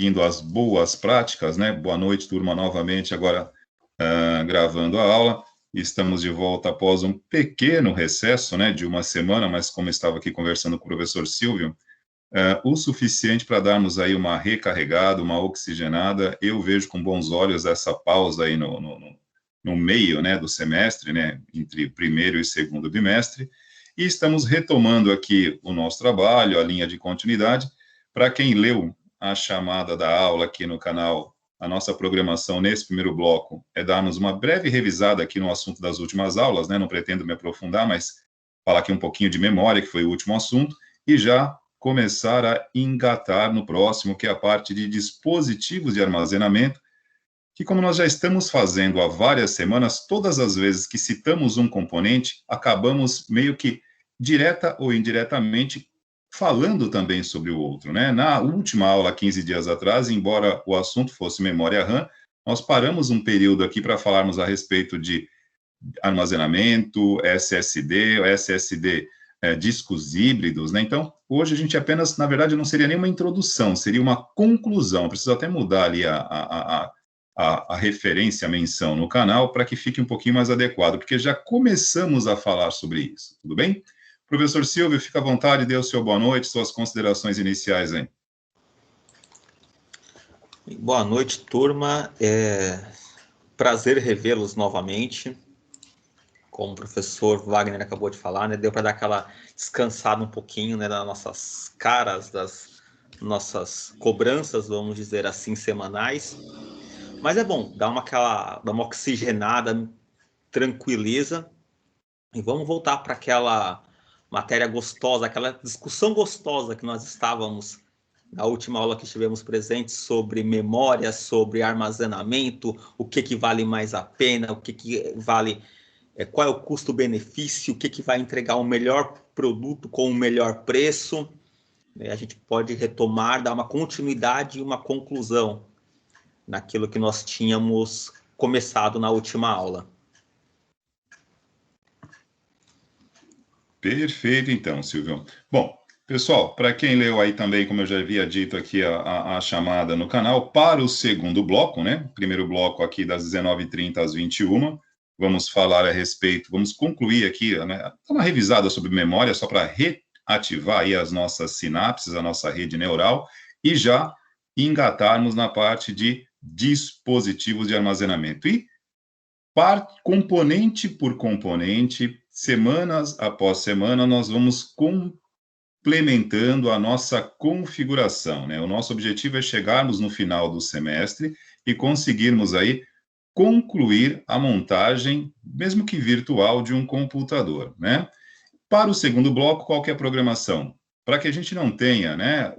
seguindo as boas práticas, né? Boa noite, turma, novamente, agora gravando a aula. Estamos de volta após um pequeno recesso, né, de uma semana, mas como eu estava aqui conversando com o professor Silvio, o suficiente para darmos aí uma recarregada, uma oxigenada. Eu vejo com bons olhos essa pausa aí no meio, né, do semestre, né, entre o primeiro e segundo bimestre, e estamos retomando aqui o nosso trabalho, a linha de continuidade. Para quem leu a chamada da aula aqui no canal, a nossa programação nesse primeiro bloco é darmos uma breve revisada aqui no assunto das últimas aulas, né, não pretendo me aprofundar, mas falar aqui um pouquinho de memória, que foi o último assunto, e já começar a engatar no próximo, que é a parte de dispositivos de armazenamento, que como nós já estamos fazendo há várias semanas, todas as vezes que citamos um componente, acabamos meio que direta ou indiretamente falando também sobre o outro, né? Na última aula, 15 dias atrás, embora o assunto fosse memória RAM, nós paramos um período aqui para falarmos a respeito de armazenamento, SSD, discos híbridos, né? Então, hoje a gente apenas, na verdade, não seria nem uma introdução, seria uma conclusão. Preciso até mudar ali a referência, a menção no canal, para que fique um pouquinho mais adequado, porque já começamos a falar sobre isso, tudo bem? Professor Silvio, fica à vontade, dê o seu boa noite, suas considerações iniciais aí. Boa noite, turma. Prazer revê-los novamente. Como o professor Wagner acabou de falar, né, deu para dar aquela descansada um pouquinho, né, das nossas caras, das nossas cobranças, vamos dizer assim, semanais. Mas é bom, dar uma oxigenada, tranquiliza. E vamos voltar para aquela matéria gostosa, aquela discussão gostosa que nós estávamos na última aula que estivemos presentes sobre memória, sobre armazenamento, o que vale mais a pena, o que vale, qual é o custo-benefício, o que vai entregar o melhor produto com o melhor preço. A gente pode retomar, dar uma continuidade e uma conclusão naquilo que nós tínhamos começado na última aula. Perfeito, então, Silvio. Bom, pessoal, para quem leu aí também, como eu já havia dito aqui, a chamada no canal, para o segundo bloco, né? Primeiro bloco aqui das 19h30 às 21h, vamos falar a respeito, vamos concluir aqui, né, uma revisada sobre memória, só para reativar aí as nossas sinapses, a nossa rede neural, e já engatarmos na parte de dispositivos de armazenamento. E componente por componente, semanas após semana, nós vamos complementando a nossa configuração, né? O nosso objetivo é chegarmos no final do semestre e conseguirmos aí concluir a montagem, mesmo que virtual, de um computador, né? Para o segundo bloco, qual que é a programação? Para que a gente não tenha, né,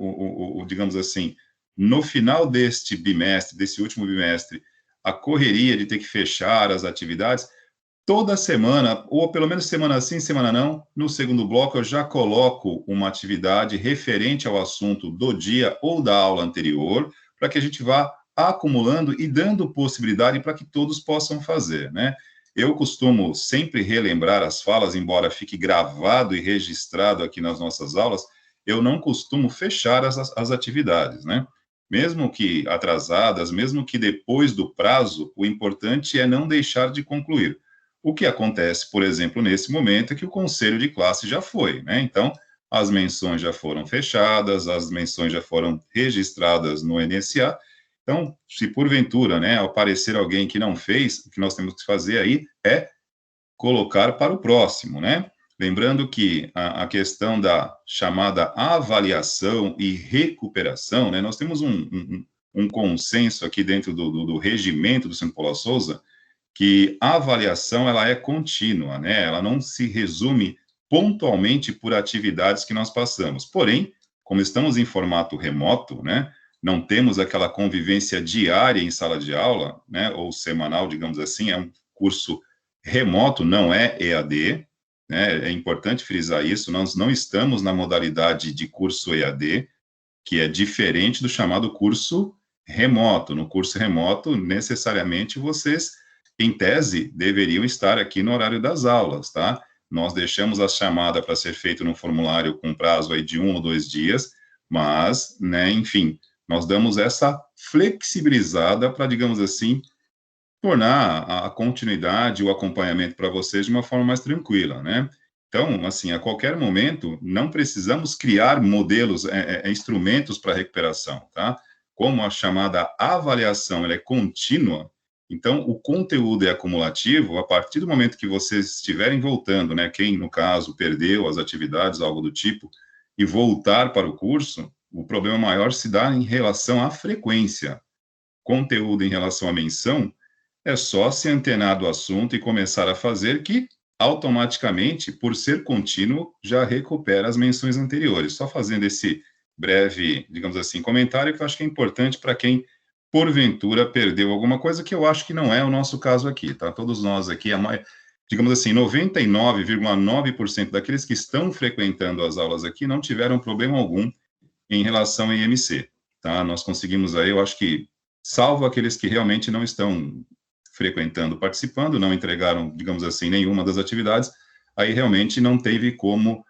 digamos assim, no final deste bimestre, desse último bimestre, a correria de ter que fechar as atividades, toda semana, ou pelo menos semana sim, semana não, no segundo bloco eu já coloco uma atividade referente ao assunto do dia ou da aula anterior, para que a gente vá acumulando e dando possibilidade para que todos possam fazer, né? Eu costumo sempre relembrar as falas, embora fique gravado e registrado aqui nas nossas aulas, eu não costumo fechar as atividades, né? Mesmo que atrasadas, mesmo que depois do prazo, o importante é não deixar de concluir. O que acontece, por exemplo, nesse momento é que o conselho de classe já foi, né? Então, as menções já foram fechadas, as menções já foram registradas no NSA. Então, se porventura, né, aparecer alguém que não fez, o que nós temos que fazer aí é colocar para o próximo, né? Lembrando que a questão da chamada avaliação e recuperação, né, nós temos um consenso aqui dentro do regimento do Centro Paula Souza, que a avaliação ela é contínua, né? Ela não se resume pontualmente por atividades que nós passamos. Porém, como estamos em formato remoto, né? Não temos aquela convivência diária em sala de aula, né? Ou semanal, digamos assim, é um curso remoto, não é EAD, né? É importante frisar isso. Nós não estamos na modalidade de curso EAD, que é diferente do chamado curso remoto. No curso remoto, necessariamente vocês, em tese, deveriam estar aqui no horário das aulas, tá? Nós deixamos a chamada para ser feita no formulário com prazo aí de 1 ou 2 dias, mas, né, enfim, Nós damos essa flexibilizada para, digamos assim, tornar a continuidade, o acompanhamento para vocês de uma forma mais tranquila, né? Então, assim, a qualquer momento, não precisamos criar modelos, instrumentos para recuperação, tá? Como a chamada avaliação, ela é contínua, então, o conteúdo é acumulativo, a partir do momento que vocês estiverem voltando, né? Quem, no caso, perdeu as atividades, algo do tipo, e voltar para o curso, o problema maior se dá em relação à frequência. Conteúdo em relação à menção, é só se antenar do assunto e começar a fazer que, automaticamente, por ser contínuo, já recupera as menções anteriores. Só fazendo esse breve, digamos assim, comentário que eu acho que é importante para quem, porventura, perdeu alguma coisa, que eu acho que não é o nosso caso aqui, tá? Todos nós aqui, digamos assim, 99,9% daqueles que estão frequentando as aulas aqui não tiveram problema algum em relação ao IMC, tá? Nós conseguimos aí, eu acho que, salvo aqueles que realmente não estão frequentando, participando, não entregaram, digamos assim, nenhuma das atividades, aí realmente não teve como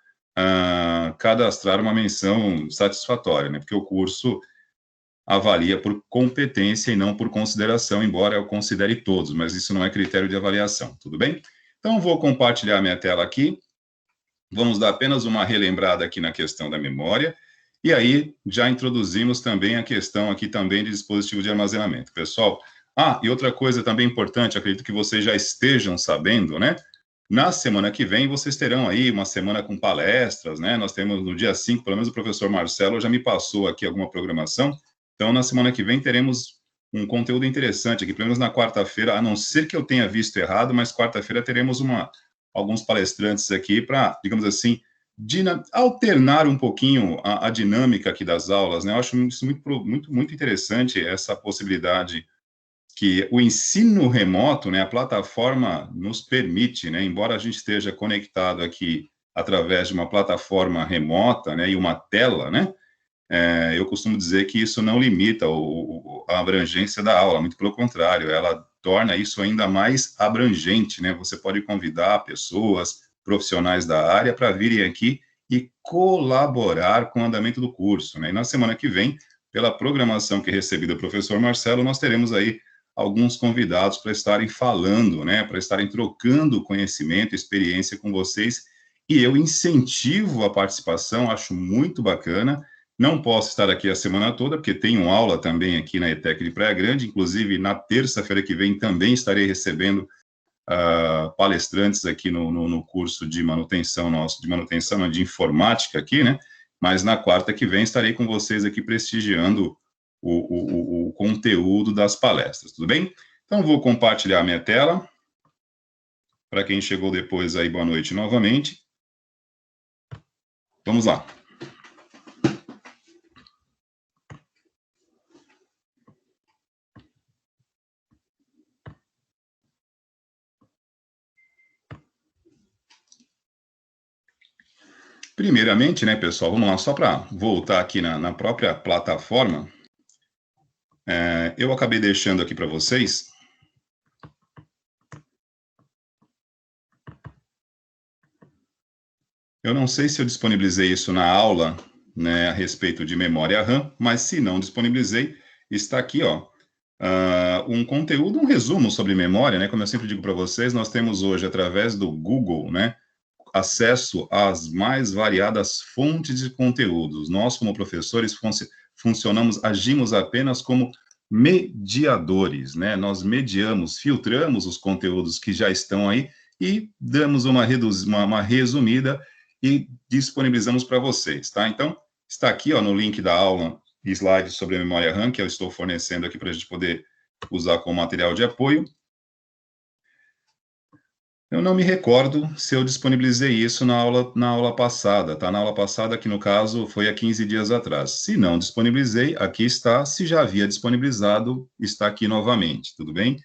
cadastrar uma menção satisfatória, né? Porque o curso avalia por competência e não por consideração, embora eu considere todos, mas isso não é critério de avaliação, tudo bem? Então, vou compartilhar minha tela aqui, vamos dar apenas uma relembrada aqui na questão da memória, e aí já introduzimos também a questão aqui também de dispositivo de armazenamento. Pessoal, e outra coisa também importante, acredito que vocês já estejam sabendo, né? Na semana que vem, vocês terão aí uma semana com palestras, né? Nós temos no dia 5, pelo menos o professor Marcelo já me passou aqui alguma programação. Então, na semana que vem, teremos um conteúdo interessante aqui, pelo menos na quarta-feira, a não ser que eu tenha visto errado, mas quarta-feira teremos alguns palestrantes aqui para, digamos assim, alternar um pouquinho a dinâmica aqui das aulas, né? Eu acho isso muito interessante, essa possibilidade que o ensino remoto, né, a plataforma nos permite, né, embora a gente esteja conectado aqui através de uma plataforma remota, né, e uma tela, né, eu costumo dizer que isso não limita a abrangência da aula, muito pelo contrário, ela torna isso ainda mais abrangente, né, você pode convidar pessoas, profissionais da área para virem aqui e colaborar com o andamento do curso, né, e na semana que vem, pela programação que recebi do professor Marcelo, nós teremos aí alguns convidados para estarem falando, né, para estarem trocando conhecimento, experiência com vocês, e eu incentivo a participação, acho muito bacana. Não posso estar aqui a semana toda, porque tenho aula também aqui na ETEC de Praia Grande, inclusive na terça-feira que vem também estarei recebendo palestrantes aqui no curso de manutenção nosso, de manutenção de informática aqui, né, mas na quarta que vem estarei com vocês aqui prestigiando o conteúdo das palestras, tudo bem? Então, vou compartilhar minha tela. Para quem chegou depois aí, boa noite novamente. Vamos lá. Primeiramente, né, pessoal, vamos lá, só para voltar aqui na própria plataforma, eu acabei deixando aqui para vocês eu não sei se eu disponibilizei isso na aula, né, a respeito de memória RAM, mas se não disponibilizei, está aqui, ó, um conteúdo, um resumo sobre memória, né, como eu sempre digo para vocês, nós temos hoje, através do Google, né, acesso às mais variadas fontes de conteúdos. Nós, como professores, agimos apenas como mediadores, né? Nós mediamos, filtramos os conteúdos que já estão aí e damos uma resumida e disponibilizamos para vocês, tá? Então, está aqui, ó, no link da aula, slide sobre a memória RAM, que eu estou fornecendo aqui para a gente poder usar como material de apoio. Eu não me recordo se eu disponibilizei isso na aula passada, tá? Na aula passada, que no caso foi há 15 dias atrás. Se não disponibilizei, aqui está. Se já havia disponibilizado, está aqui novamente, tudo bem?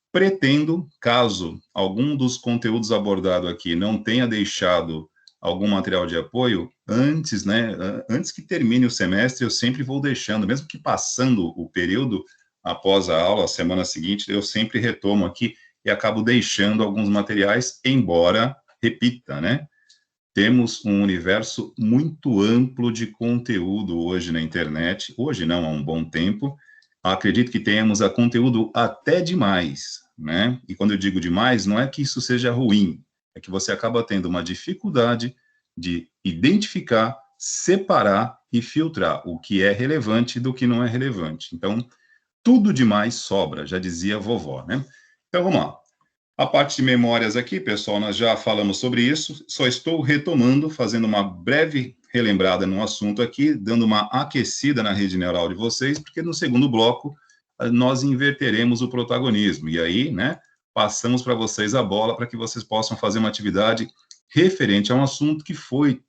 Pretendo, caso algum dos conteúdos abordados aqui não tenha deixado algum material de apoio, antes, né? Antes que termine o semestre, eu sempre vou deixando, mesmo que passando o período após a aula, a semana seguinte, eu sempre retomo aqui e acabo deixando alguns materiais, embora repita, né? Temos um universo muito amplo de conteúdo hoje na internet, hoje não, há um bom tempo. Acredito que tenhamos a conteúdo até demais, né? E quando eu digo demais, não é que isso seja ruim, é que você acaba tendo uma dificuldade de identificar, separar e filtrar o que é relevante do que não é relevante. Então, tudo demais sobra, já dizia a vovó, né? Então, vamos lá. A parte de memórias aqui, pessoal, nós já falamos sobre isso, só estou retomando, fazendo uma breve relembrada no assunto aqui, dando uma aquecida na rede neural de vocês, porque no segundo bloco nós inverteremos o protagonismo, e aí, né, passamos para vocês a bola para que vocês possam fazer uma atividade referente a um assunto que foi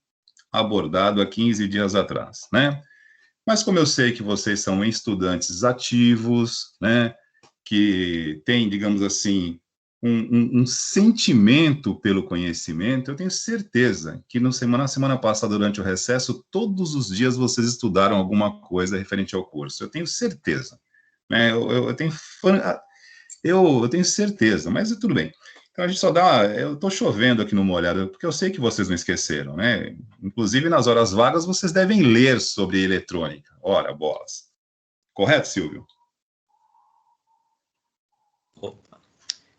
abordado há 15 dias atrás, né? Mas como eu sei que vocês são estudantes ativos, né, que têm, digamos assim, um sentimento pelo conhecimento, eu tenho certeza que na semana passada, durante o recesso, todos os dias vocês estudaram alguma coisa referente ao curso. Eu tenho certeza. Né? Eu tenho certeza, mas tudo bem. Então a gente só dá. Eu estou chovendo aqui no molhado, porque eu sei que vocês não esqueceram, né? Inclusive, nas horas vagas, vocês devem ler sobre eletrônica. Ora, bolas. Correto, Silvio? Opa.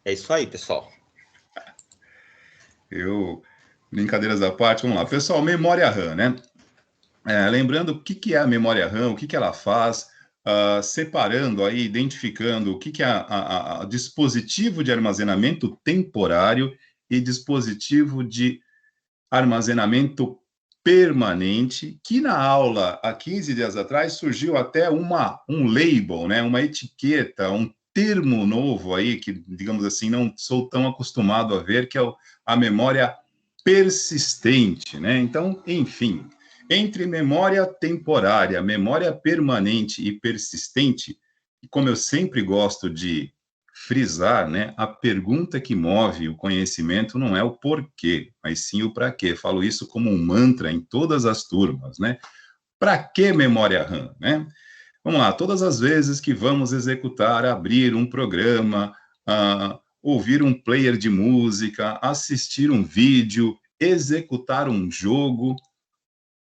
É isso aí, pessoal. Brincadeiras à parte, vamos lá. Pessoal, memória RAM, né? Lembrando o que é a memória RAM, o que ela faz, separando aí, identificando o que é a dispositivo de armazenamento temporário e dispositivo de armazenamento permanente, que na aula, há 15 dias atrás, surgiu até um label, né, uma etiqueta, um termo novo aí, que, digamos assim, não sou tão acostumado a ver, que é a memória persistente, né? Então, enfim, entre memória temporária, memória permanente e persistente, e como eu sempre gosto de frisar, né, a pergunta que move o conhecimento não é o porquê, mas sim o para quê. Falo isso como um mantra em todas as turmas, né? Para que memória RAM, né? Vamos lá, todas as vezes que vamos executar, abrir um programa, ouvir um player de música, assistir um vídeo, executar um jogo,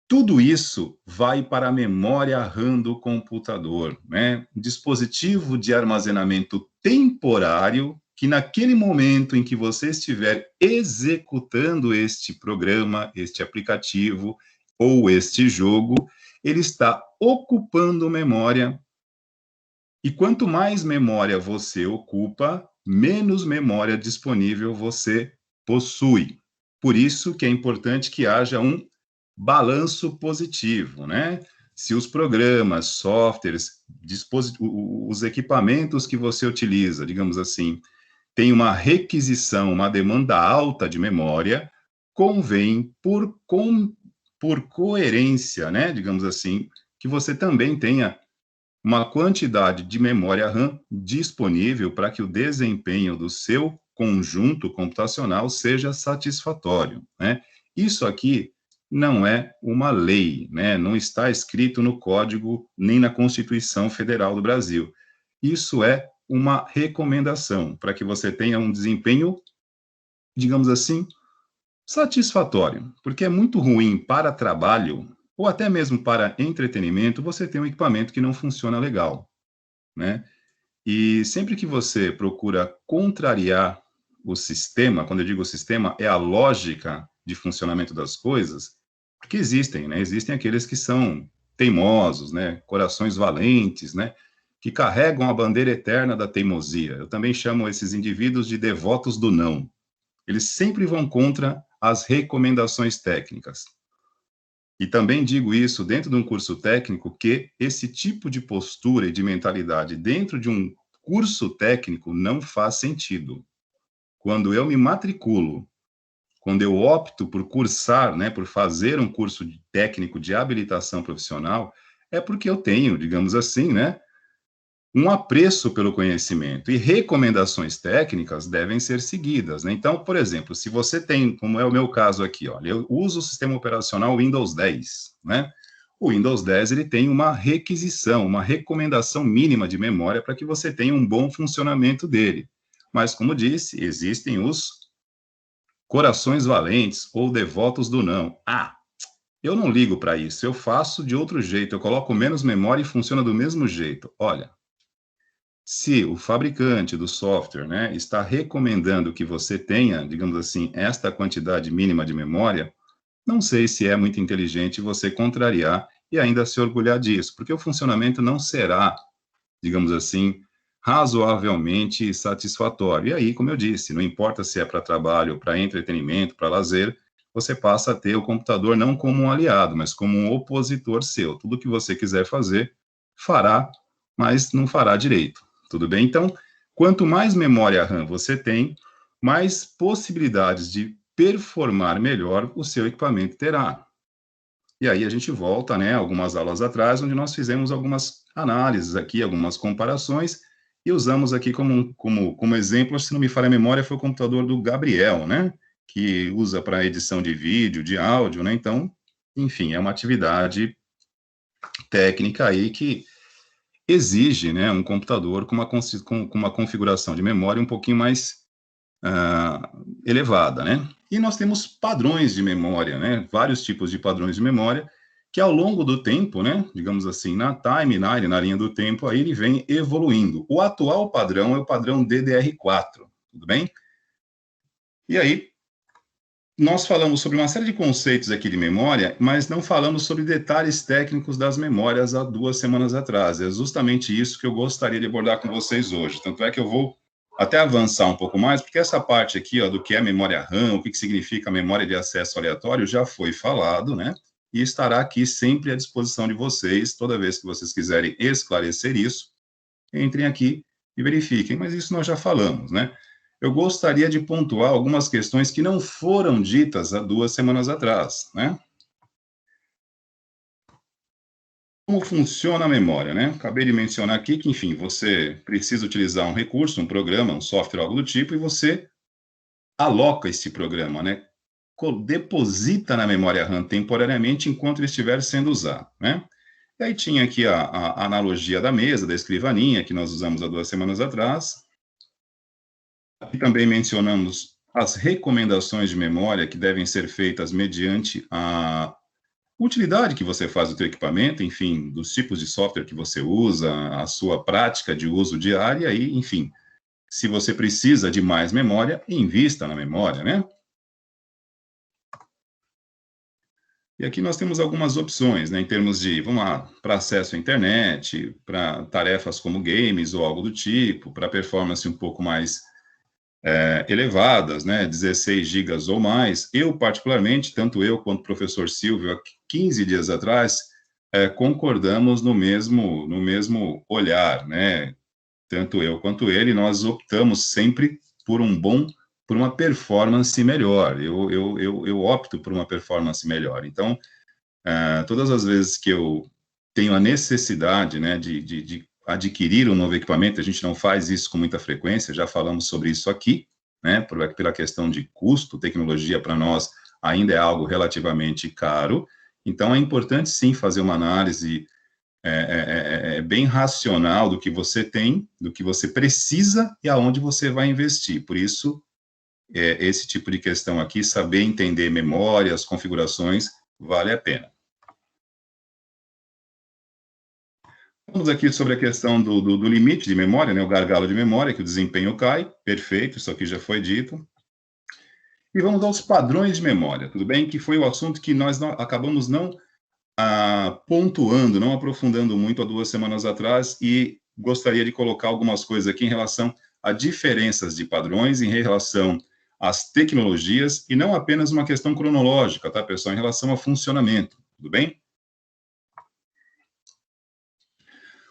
tudo isso vai para a memória RAM do computador, né? Dispositivo de armazenamento temporário que naquele momento em que você estiver executando este programa, este aplicativo ou este jogo, ele está ocupando memória. E quanto mais memória você ocupa, menos memória disponível você possui. Por isso que é importante que haja um balanço positivo, né? Se os programas, softwares, os equipamentos que você utiliza, digamos assim, tem uma requisição, uma demanda alta de memória, convém, por coerência, né? Digamos assim, que você também tenha uma quantidade de memória RAM disponível para que o desempenho do seu conjunto computacional seja satisfatório, né? Isso aqui não é uma lei, né? Não está escrito no Código nem na Constituição Federal do Brasil. Isso é uma recomendação para que você tenha um desempenho, digamos assim, satisfatório, porque é muito ruim para trabalho ou até mesmo para entretenimento você ter um equipamento que não funciona legal, né? E sempre que você procura contrariar o sistema, quando eu digo sistema, é a lógica de funcionamento das coisas, porque existem, né? Existem aqueles que são teimosos, né? Corações valentes, né? Que carregam a bandeira eterna da teimosia. Eu também chamo esses indivíduos de devotos do não. Eles sempre vão contra as recomendações técnicas. E também digo isso dentro de um curso técnico, que esse tipo de postura e de mentalidade dentro de um curso técnico não faz sentido. Quando eu me matriculo, quando eu opto por cursar, né, por fazer um curso técnico de habilitação profissional, é porque eu tenho, digamos assim, né, um apreço pelo conhecimento, e recomendações técnicas devem ser seguidas, né? Então, por exemplo, se você tem, como é o meu caso aqui, olha, eu uso o sistema operacional Windows 10, né? O Windows 10 ele tem uma requisição, uma recomendação mínima de memória para que você tenha um bom funcionamento dele. Mas, como disse, existem os corações valentes ou devotos do não. Ah, eu não ligo para isso, eu faço de outro jeito, eu coloco menos memória e funciona do mesmo jeito. Olha, se o fabricante do software, né, está recomendando que você tenha, digamos assim, esta quantidade mínima de memória, não sei se é muito inteligente você contrariar e ainda se orgulhar disso, porque o funcionamento não será, digamos assim, razoavelmente satisfatório. E aí, como eu disse, não importa se é para trabalho, para entretenimento, para lazer, você passa a ter o computador não como um aliado, mas como um opositor seu. Tudo que você quiser fazer, fará, mas não fará direito. Tudo bem? Então, quanto mais memória RAM você tem, mais possibilidades de performar melhor o seu equipamento terá. E aí a gente volta, né, algumas aulas atrás, onde nós fizemos algumas análises aqui, algumas comparações, e usamos aqui como exemplo, se não me falha a memória, foi o computador do Gabriel, né, que usa para edição de vídeo, de áudio, né, então, enfim, é uma atividade técnica aí que exige, né, um computador com uma configuração de memória um pouquinho mais elevada, né? E nós temos padrões de memória, né? Vários tipos de padrões de memória que ao longo do tempo, né? Digamos assim, na timeline, na linha do tempo, aí ele vem evoluindo. O atual padrão é o padrão DDR4, tudo bem? E aí nós falamos sobre uma série de conceitos aqui de memória, mas não falamos sobre detalhes técnicos das memórias há 2 semanas atrás. É justamente isso que eu gostaria de abordar com vocês hoje. Tanto é que eu vou até avançar um pouco mais, porque essa parte aqui, ó, do que é memória RAM, o que significa memória de acesso aleatório, já foi falado, né? E estará aqui sempre à disposição de vocês, toda vez que vocês quiserem esclarecer isso, entrem aqui e verifiquem. Mas isso nós já falamos, né? Eu gostaria de pontuar algumas questões que não foram ditas há 2 semanas atrás, né? Como funciona a memória, né? Acabei de mencionar aqui que, enfim, você precisa utilizar um recurso, um programa, um software, algo do tipo, e você aloca esse programa, né? Deposita na memória RAM temporariamente enquanto ele estiver sendo usado, né? E aí tinha aqui a analogia da mesa, da escrivaninha, que nós usamos há 2 semanas atrás. Aqui também mencionamos as recomendações de memória que devem ser feitas mediante a utilidade que você faz do seu equipamento, enfim, dos tipos de software que você usa, a sua prática de uso diária e, enfim, se você precisa de mais memória, invista na memória, né? E aqui nós temos algumas opções, né, em termos de, vamos lá, para acesso à internet, para tarefas como games ou algo do tipo, para performance um pouco mais elevadas, né, 16 gigas ou mais. Eu, particularmente, tanto eu quanto o professor Silvio, há 15 dias atrás, concordamos no mesmo olhar, né, tanto eu quanto ele, nós optamos sempre por por uma performance melhor. Eu opto por uma performance melhor. Então, todas as vezes que eu tenho a necessidade, né, de adquirir um novo equipamento, a gente não faz isso com muita frequência, já falamos sobre isso aqui, né, pela questão de custo, tecnologia para nós ainda é algo relativamente caro, então é importante sim fazer uma análise bem racional do que você tem, do que você precisa e aonde você vai investir. Por isso, esse tipo de questão aqui, saber entender memórias, configurações, vale a pena. Vamos aqui sobre a questão do limite de memória, né, o gargalo de memória, que o desempenho cai, perfeito, isso aqui já foi dito. E vamos aos padrões de memória, tudo bem? Que foi o assunto que nós acabamos não pontuando, não aprofundando muito há 2 semanas atrás, e gostaria de colocar algumas coisas aqui em relação a diferenças de padrões, em relação às tecnologias, e não apenas uma questão cronológica, tá, pessoal, em relação ao funcionamento, tudo bem?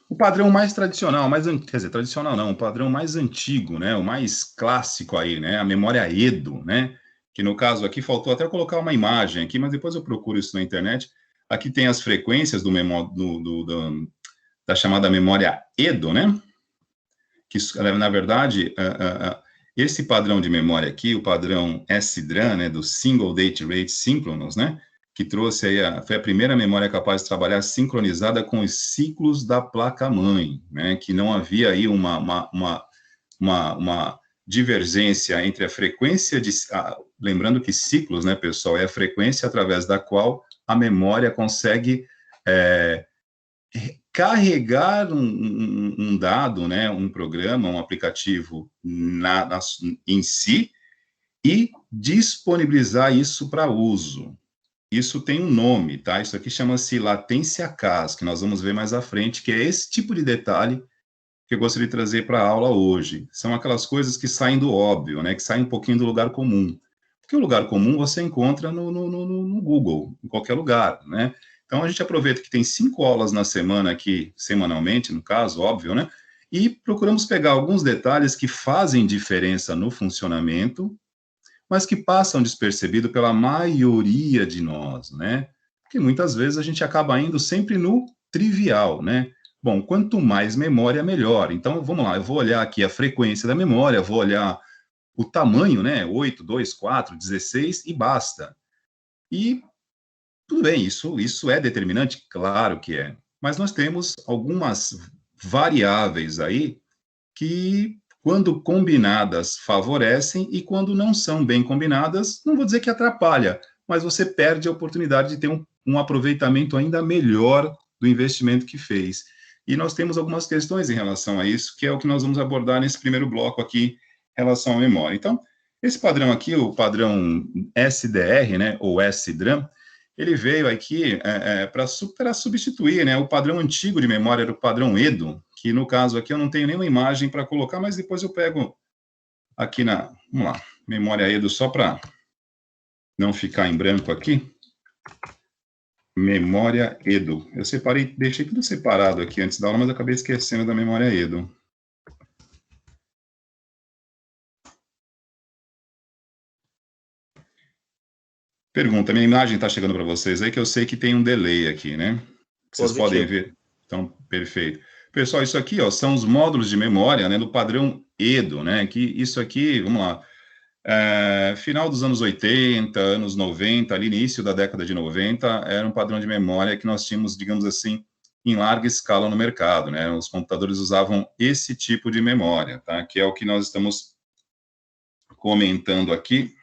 O padrão mais tradicional, quer dizer, tradicional não, o padrão mais antigo, né, o mais clássico aí, né, a memória Edo, né, que no caso aqui faltou até colocar uma imagem aqui, mas depois eu procuro isso na internet. Aqui tem as frequências da chamada memória Edo, né, que na verdade, esse padrão de memória aqui, o padrão SDRAM, né, do Single Date Rate Synchronous, né, que trouxe aí foi a primeira memória capaz de trabalhar sincronizada com os ciclos da placa-mãe, né, que não havia aí uma divergência entre a frequência de... lembrando que ciclos, né, pessoal, é a frequência através da qual a memória consegue carregar um dado, né, um programa, um aplicativo em si e disponibilizar isso para uso. Isso tem um nome, tá? Isso aqui chama-se latência CAS, que nós vamos ver mais à frente, que é esse tipo de detalhe que eu gostaria de trazer para a aula hoje. São aquelas coisas que saem do óbvio, né? Que saem um pouquinho do lugar comum. Porque o lugar comum você encontra no Google, em qualquer lugar, né? Então, a gente aproveita que tem 5 aulas na semana aqui, semanalmente, no caso, óbvio, né? E procuramos pegar alguns detalhes que fazem diferença no funcionamento, mas que passam despercebido pela maioria de nós, né? Porque muitas vezes a gente acaba indo sempre no trivial, né? Bom, quanto mais memória, melhor. Então, vamos lá, eu vou olhar aqui a frequência da memória, vou olhar o tamanho, né? 8, 2, 4, 16 e basta. E tudo bem, isso é determinante? Claro que é. Mas nós temos algumas variáveis aí que, quando combinadas, favorecem e quando não são bem combinadas, não vou dizer que atrapalha, mas você perde a oportunidade de ter um aproveitamento ainda melhor do investimento que fez. E nós temos algumas questões em relação a isso, que é o que nós vamos abordar nesse primeiro bloco aqui, em relação à memória. Então, esse padrão aqui, o padrão SDR, né, ou SDRAM, ele veio aqui para substituir, né, o padrão antigo de memória era o padrão EDO, que no caso aqui eu não tenho nenhuma imagem para colocar, mas depois eu pego aqui vamos lá, memória EDO, só para não ficar em branco aqui. Memória EDO. Eu separei, deixei tudo separado aqui antes da aula, mas acabei esquecendo da memória EDO. Pergunta, minha imagem está chegando para vocês aí, que eu sei que tem um delay aqui, né? Vocês podem ver? Então, perfeito. Pessoal, isso aqui, ó, são os módulos de memória, né, do padrão EDO, né? Que isso aqui, vamos lá, final dos anos 80, anos 90, ali início da década de 90, era um padrão de memória que nós tínhamos, digamos assim, em larga escala no mercado, né? Os computadores usavam esse tipo de memória, tá? Que é o que nós estamos comentando aqui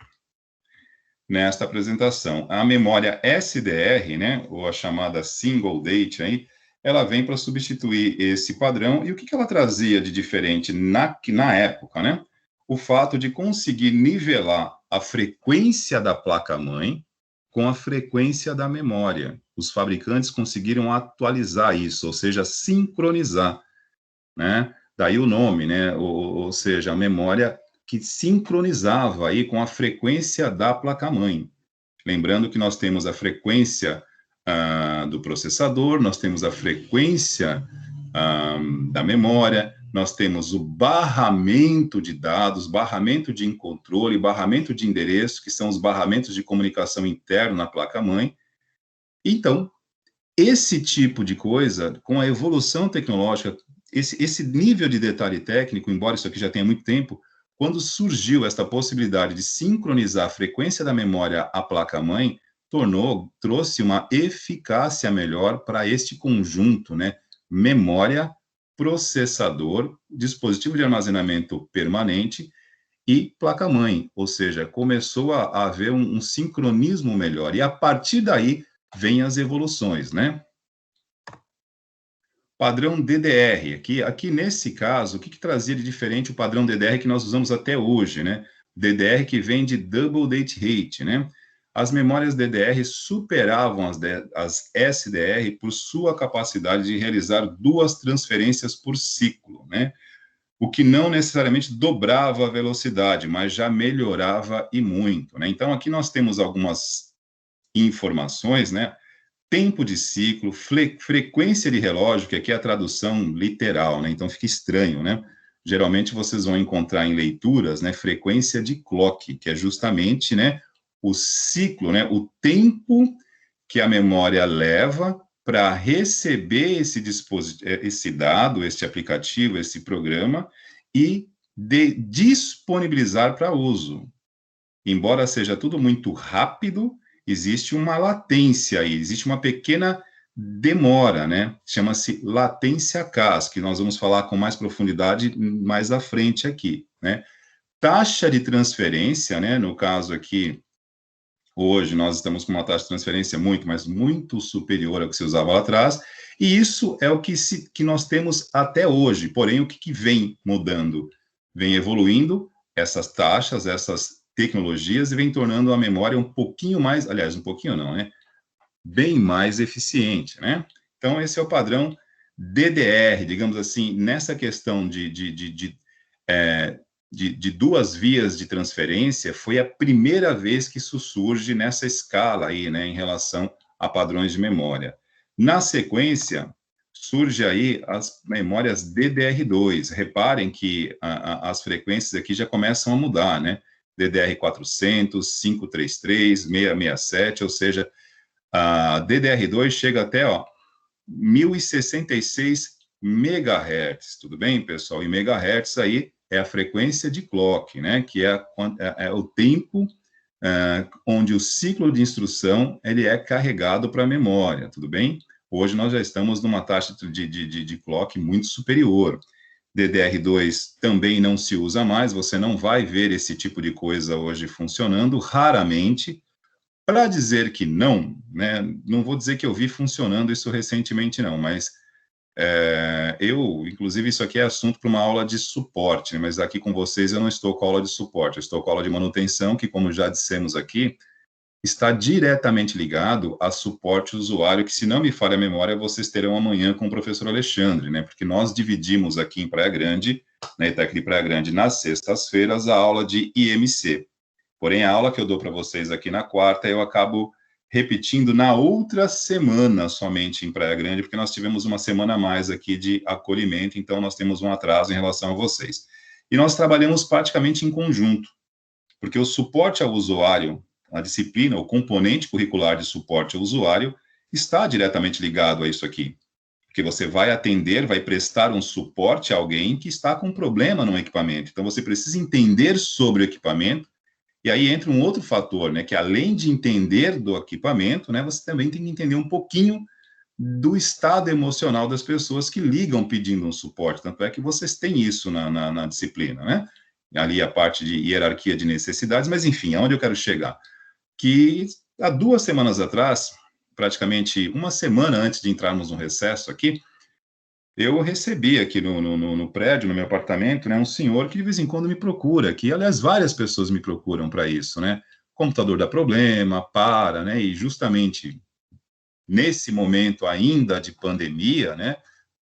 nesta apresentação. A memória SDR, né, ou a chamada Single Date aí, ela vem para substituir esse padrão. E o que ela trazia de diferente na época, né? O fato de conseguir nivelar a frequência da placa-mãe com a frequência da memória. Os fabricantes conseguiram atualizar isso, ou seja, sincronizar, né? Daí o nome, né? Ou seja, a memória que sincronizava aí com a frequência da placa-mãe. Lembrando que nós temos a frequência do processador, nós temos a frequência da memória, nós temos o barramento de dados, barramento de controle, barramento de endereço, que são os barramentos de comunicação interna na placa-mãe. Então, esse tipo de coisa, com a evolução tecnológica, esse nível de detalhe técnico, embora isso aqui já tenha muito tempo, quando surgiu esta possibilidade de sincronizar a frequência da memória à placa-mãe, trouxe uma eficácia melhor para este conjunto, né? Memória, processador, dispositivo de armazenamento permanente e placa-mãe, ou seja, começou a haver um sincronismo melhor. E a partir daí vêm as evoluções, né? Padrão DDR, aqui nesse caso, o que trazia de diferente o padrão DDR que nós usamos até hoje, né? DDR que vem de Double Date Rate, né? As memórias DDR superavam as SDR por sua capacidade de realizar 2 transferências por ciclo, né? O que não necessariamente dobrava a velocidade, mas já melhorava e muito, né? Então, aqui nós temos algumas informações, né? Tempo de ciclo, frequência de relógio, que aqui é a tradução literal, né? Então fica estranho, né? Geralmente vocês vão encontrar em leituras, né, frequência de clock, que é justamente, né, o ciclo, né, o tempo que a memória leva para receber esse dado, esse aplicativo, esse programa e disponibilizar para uso. Embora seja tudo muito rápido, existe uma latência aí, existe uma pequena demora, né? Chama-se latência CAS, que nós vamos falar com mais profundidade mais à frente aqui, né? taxa de transferência, né, no caso aqui, hoje nós estamos com uma taxa de transferência mas muito superior ao que se usava lá atrás, e isso é o que nós temos até hoje. Porém, o que vem mudando? Vem evoluindo essas taxas, essas tecnologias, e vem tornando a memória um pouquinho mais, aliás, um pouquinho não, né? Bem mais eficiente, né? Então, esse é o padrão DDR, digamos assim, nessa questão de duas vias de transferência, foi a primeira vez que isso surge nessa escala aí, né, em relação a padrões de memória. Na sequência, surge aí as memórias DDR2. Reparem que as frequências aqui já começam a mudar, né? DDR400, 533, 667, ou seja, a DDR2 chega até 1066 MHz, tudo bem, pessoal? E megahertz aí é a frequência de clock, né? Que é o tempo onde o ciclo de instrução ele é carregado para a memória, tudo bem? Hoje nós já estamos numa taxa de clock muito superior. DDR2 também não se usa mais, você não vai ver esse tipo de coisa hoje funcionando, raramente. Para dizer que não, né, não vou dizer que eu vi funcionando isso recentemente, não, mas inclusive, isso aqui é assunto para uma aula de suporte, né, mas aqui com vocês eu não estou com a aula de suporte, eu estou com a aula de manutenção, que, como já dissemos aqui, está diretamente ligado a suporte usuário, que, se não me falha a memória, vocês terão amanhã com o professor Alexandre, né, porque nós dividimos aqui em Praia Grande, na ETEC de Praia Grande, nas sextas-feiras, a aula de IMC. Porém, a aula que eu dou para vocês aqui na quarta, eu acabo repetindo na outra semana somente em Praia Grande, porque nós tivemos uma semana a mais aqui de acolhimento, então nós temos um atraso em relação a vocês. E nós trabalhamos praticamente em conjunto, porque o suporte ao usuário, a disciplina, o componente curricular de suporte ao usuário, está diretamente ligado a isso aqui. Porque você vai atender, vai prestar um suporte a alguém que está com um problema no equipamento. Então, você precisa entender sobre o equipamento. E aí entra um outro fator, né, que além de entender do equipamento, né, você também tem que entender um pouquinho do estado emocional das pessoas que ligam pedindo um suporte. Tanto é que vocês têm isso na disciplina, né? Ali a parte de hierarquia de necessidades, mas enfim, aonde eu quero chegar? Que há 2 semanas atrás, praticamente uma semana antes de entrarmos no recesso aqui, eu recebi aqui no prédio, no meu apartamento, né, um senhor que de vez em quando me procura, que, aliás, várias pessoas me procuram para isso, né? O computador dá problema, né? E justamente nesse momento ainda de pandemia, né?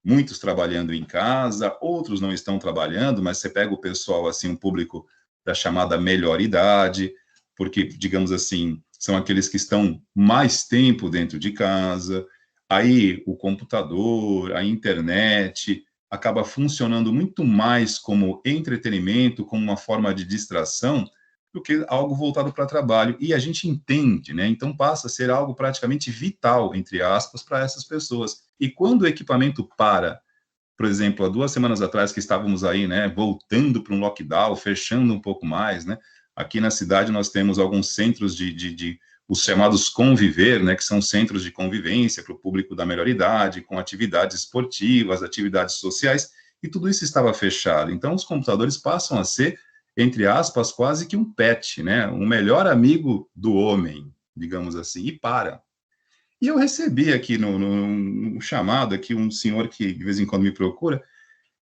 Muitos trabalhando em casa, outros não estão trabalhando, mas você pega o pessoal, assim, um público da chamada melhor idade, porque, digamos assim, são aqueles que estão mais tempo dentro de casa, aí o computador, a internet, acaba funcionando muito mais como entretenimento, como uma forma de distração, do que algo voltado para trabalho. E a gente entende, né? Então passa a ser algo praticamente vital, entre aspas, para essas pessoas. E quando o equipamento para, por exemplo, há 2 semanas atrás que estávamos aí, né, voltando para um lockdown, fechando um pouco mais, né? Aqui na cidade nós temos alguns centros de os chamados conviver, né, que são centros de convivência para o público da melhor idade, com atividades esportivas, atividades sociais, e tudo isso estava fechado. Então, os computadores passam a ser, entre aspas, quase que um pet, né, um melhor amigo do homem, digamos assim, e para. E eu recebi aqui no chamado aqui um senhor que de vez em quando me procura,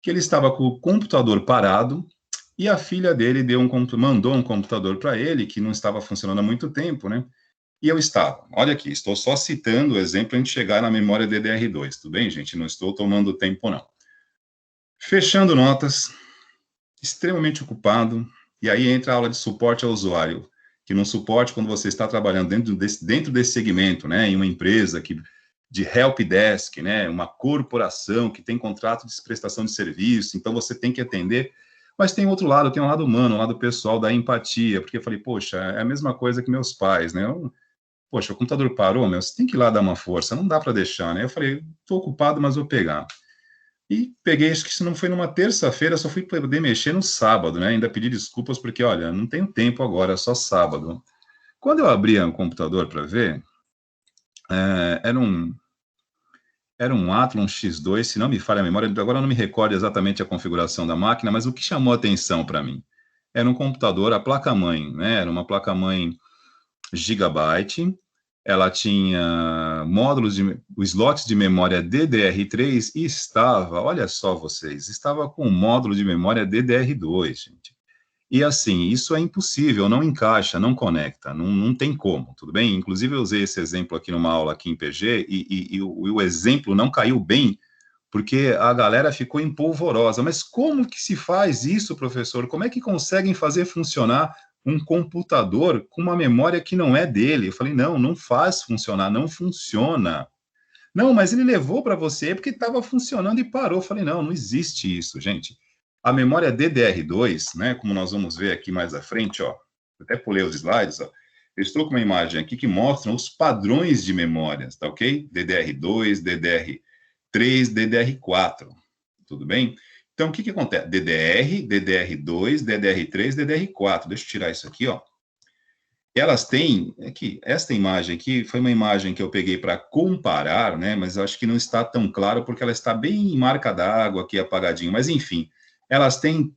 que ele estava com o computador parado e a filha dele mandou um computador para ele que não estava funcionando há muito tempo, né? E eu estava. Olha aqui, estou só citando o exemplo para a gente chegar na memória DDR2, tudo bem, gente? Não estou tomando tempo, não. Fechando notas, extremamente ocupado, e aí entra a aula de suporte ao usuário, que no suporte, quando você está trabalhando dentro desse segmento, né, em uma empresa de help desk, né, uma corporação que tem contrato de prestação de serviço, então você tem que atender, mas tem outro lado, tem um lado humano, um lado pessoal da empatia, porque eu falei, poxa, é a mesma coisa que meus pais, né, poxa, o computador parou, meu, você tem que ir lá dar uma força, não dá para deixar, né, eu falei, estou ocupado, mas vou pegar. E peguei, acho que se não foi numa terça-feira, só fui poder mexer no sábado, né? Ainda pedi desculpas porque, olha, não tenho tempo agora, é só sábado. Quando eu abri o computador para ver, é, era um era um Athlon X2, se não me falha a memória, agora eu não me recordo exatamente a configuração da máquina, mas o que chamou a atenção para mim era um computador, a placa-mãe, né? Era uma placa-mãe Gigabyte, ela tinha os slots de memória DDR3 e estava, olha só vocês, estava com um módulo de memória DDR2, gente. E assim, isso é impossível, não encaixa, não conecta, não tem como, tudo bem? Inclusive eu usei esse exemplo aqui numa aula aqui em PG e o exemplo não caiu bem, porque a galera ficou empolvorosa. Mas como que se faz isso, professor? Como é que conseguem fazer funcionar um computador com uma memória que não é dele? Eu falei, não faz funcionar, não funciona. Não, mas ele levou para você porque estava funcionando e parou. Eu falei, não existe isso, gente. A memória DDR2, né, como nós vamos ver aqui mais à frente, ó, eu até pulei os slides, ó, eu estou com uma imagem aqui que mostra os padrões de memórias, tá ok? DDR2, DDR3, DDR4, tudo bem? Então, o que acontece? DDR, DDR2, DDR3, DDR4. Deixa eu tirar isso aqui, ó. Elas têm, aqui, esta imagem aqui foi uma imagem que eu peguei para comparar, né, mas eu acho que não está tão claro porque ela está bem em marca d'água aqui, apagadinho, mas enfim, elas têm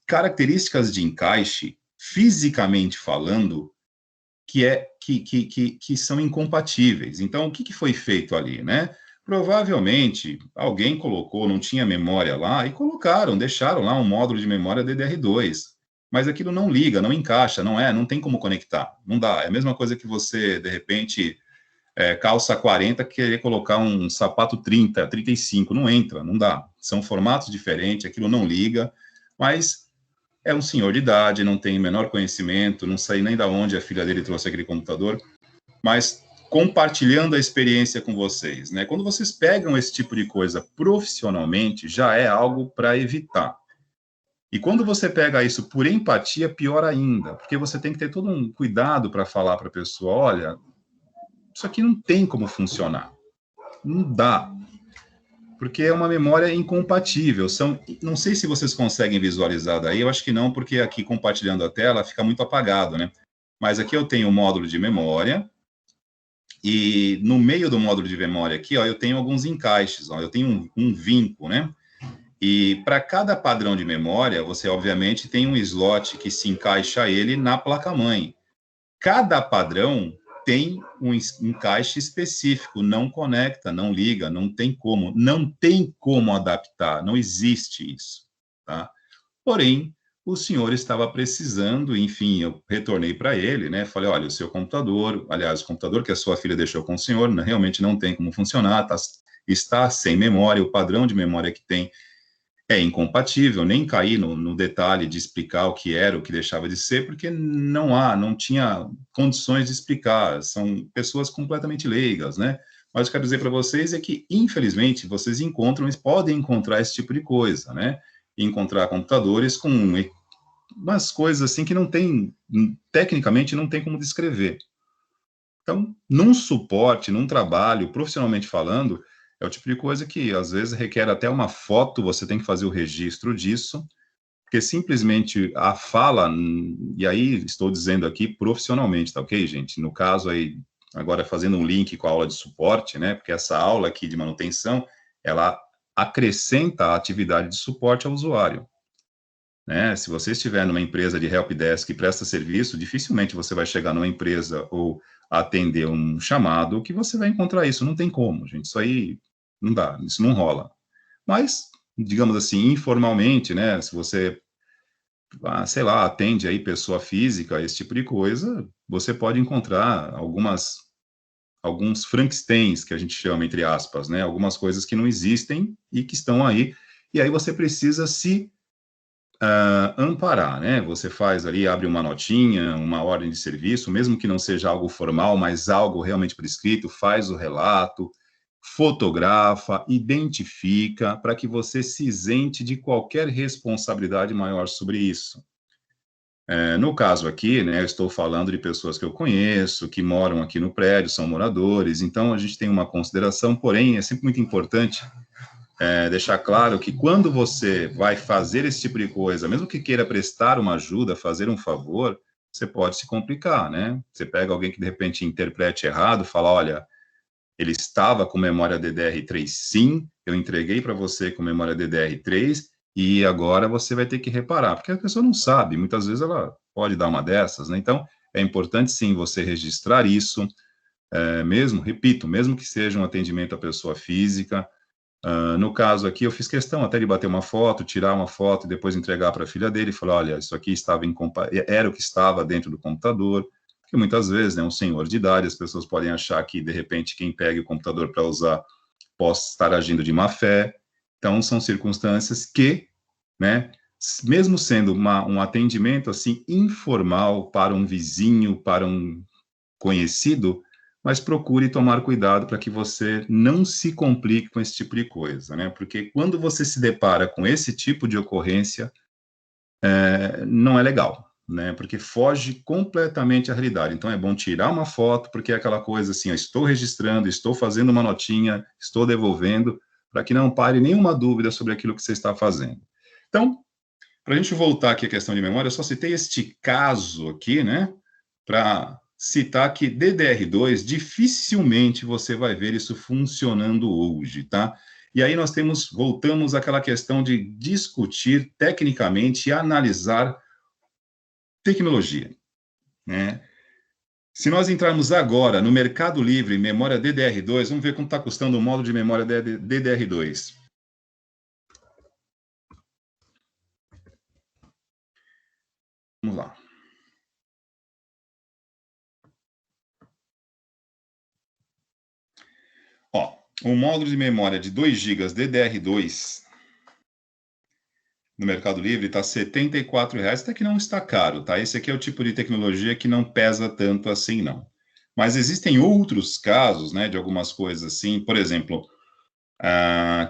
características de encaixe, fisicamente falando, que são incompatíveis. Então, o que foi feito ali, né? Provavelmente, alguém colocou, não tinha memória lá, e deixaram lá um módulo de memória DDR2, mas aquilo não liga, não encaixa, não tem como conectar, não dá. É a mesma coisa que você, de repente, calça 40, querer colocar um sapato 30, 35, não entra, não dá. São formatos diferentes, aquilo não liga, mas é um senhor de idade, não tem o menor conhecimento, não sei nem da onde a filha dele trouxe aquele computador, mas compartilhando a experiência com vocês, né? Quando vocês pegam esse tipo de coisa profissionalmente, já é algo para evitar. E quando você pega isso por empatia, pior ainda, porque você tem que ter todo um cuidado para falar para a pessoa, olha, isso aqui não tem como funcionar. Não dá. Porque é uma memória incompatível. Não sei se vocês conseguem visualizar daí, eu acho que não, porque aqui compartilhando a tela fica muito apagado, né? Mas aqui eu tenho o módulo de memória, e no meio do módulo de memória aqui, ó, eu tenho alguns encaixes, ó, eu tenho um vinco, né? E para cada padrão de memória, você obviamente tem um slot que se encaixa ele na placa-mãe. Cada padrão tem um encaixe específico, não conecta, não liga, não tem como adaptar, não existe isso, tá? Porém, o senhor estava precisando, enfim, eu retornei para ele, né? Falei, olha, o seu computador, aliás, o computador que a sua filha deixou com o senhor, realmente não tem como funcionar, está sem memória, o padrão de memória que tem é incompatível, nem cair no detalhe de explicar o que era, o que deixava de ser, porque não tinha condições de explicar, são pessoas completamente leigas, né? Mas o que eu quero dizer para vocês é que, infelizmente, vocês podem encontrar esse tipo de coisa, né? Encontrar computadores com umas coisas assim que tecnicamente não tem como descrever. Então, num suporte, num trabalho, profissionalmente falando, é o tipo de coisa que às vezes requer até uma foto, você tem que fazer o registro disso, porque simplesmente a fala, e aí estou dizendo aqui profissionalmente, tá ok, gente? No caso aí, agora fazendo um link com a aula de suporte, né? Porque essa aula aqui de manutenção, ela acrescenta a atividade de suporte ao usuário. Né? Se você estiver numa empresa de helpdesk que presta serviço, dificilmente você vai chegar numa empresa ou atender um chamado que você vai encontrar isso. Não tem como, gente. Isso aí não dá, isso não rola. Mas, digamos assim, informalmente, né? Se você, sei lá, atende aí pessoa física, esse tipo de coisa, você pode encontrar alguns Frankensteins, que a gente chama, entre aspas, né? Algumas coisas que não existem e que estão aí. E aí você precisa se amparar, né? Você faz ali, abre uma notinha, uma ordem de serviço, mesmo que não seja algo formal, mas algo realmente prescrito, faz o relato, fotografa, identifica, para que você se isente de qualquer responsabilidade maior sobre isso. No caso aqui, né, eu estou falando de pessoas que eu conheço, que moram aqui no prédio, são moradores, então a gente tem uma consideração, porém, é sempre muito importante deixar claro que quando você vai fazer esse tipo de coisa, mesmo que queira prestar uma ajuda, fazer um favor, você pode se complicar, né? Você pega alguém que de repente interprete errado, fala, olha, ele estava com memória DDR3 sim, eu entreguei para você com memória DDR3, e agora você vai ter que reparar, porque a pessoa não sabe, muitas vezes ela pode dar uma dessas, né? Então, é importante sim você registrar isso, mesmo, repito, mesmo que seja um atendimento à pessoa física. No caso aqui, eu fiz questão até de bater uma foto, tirar uma foto e depois entregar para a filha dele e falar, olha, isso aqui era o que estava dentro do computador, porque muitas vezes, né, um senhor de idade, as pessoas podem achar que, de repente, quem pega o computador para usar possa estar agindo de má fé. Então, são circunstâncias que, né, mesmo sendo um atendimento, assim, informal para um vizinho, para um conhecido, mas procure tomar cuidado para que você não se complique com esse tipo de coisa, né? Porque quando você se depara com esse tipo de ocorrência, não é legal, né? Porque foge completamente à realidade. Então é bom tirar uma foto, porque é aquela coisa assim, eu estou registrando, estou fazendo uma notinha, estou devolvendo, para que não pare nenhuma dúvida sobre aquilo que você está fazendo. Então, para a gente voltar aqui à questão de memória, eu só citei este caso aqui, né? Para citar que DDR2 dificilmente você vai ver isso funcionando hoje, tá? E aí voltamos àquela questão de discutir tecnicamente e analisar tecnologia, né? Se nós entrarmos agora no Mercado Livre, memória DDR2, vamos ver quanto está custando o módulo de memória DDR2. Vamos lá. Ó, um módulo de memória de 2 GB DDR2 no Mercado Livre está R$ 74,00, até que não está caro, tá? Esse aqui é o tipo de tecnologia que não pesa tanto assim, não. Mas existem outros casos, né, de algumas coisas assim, por exemplo,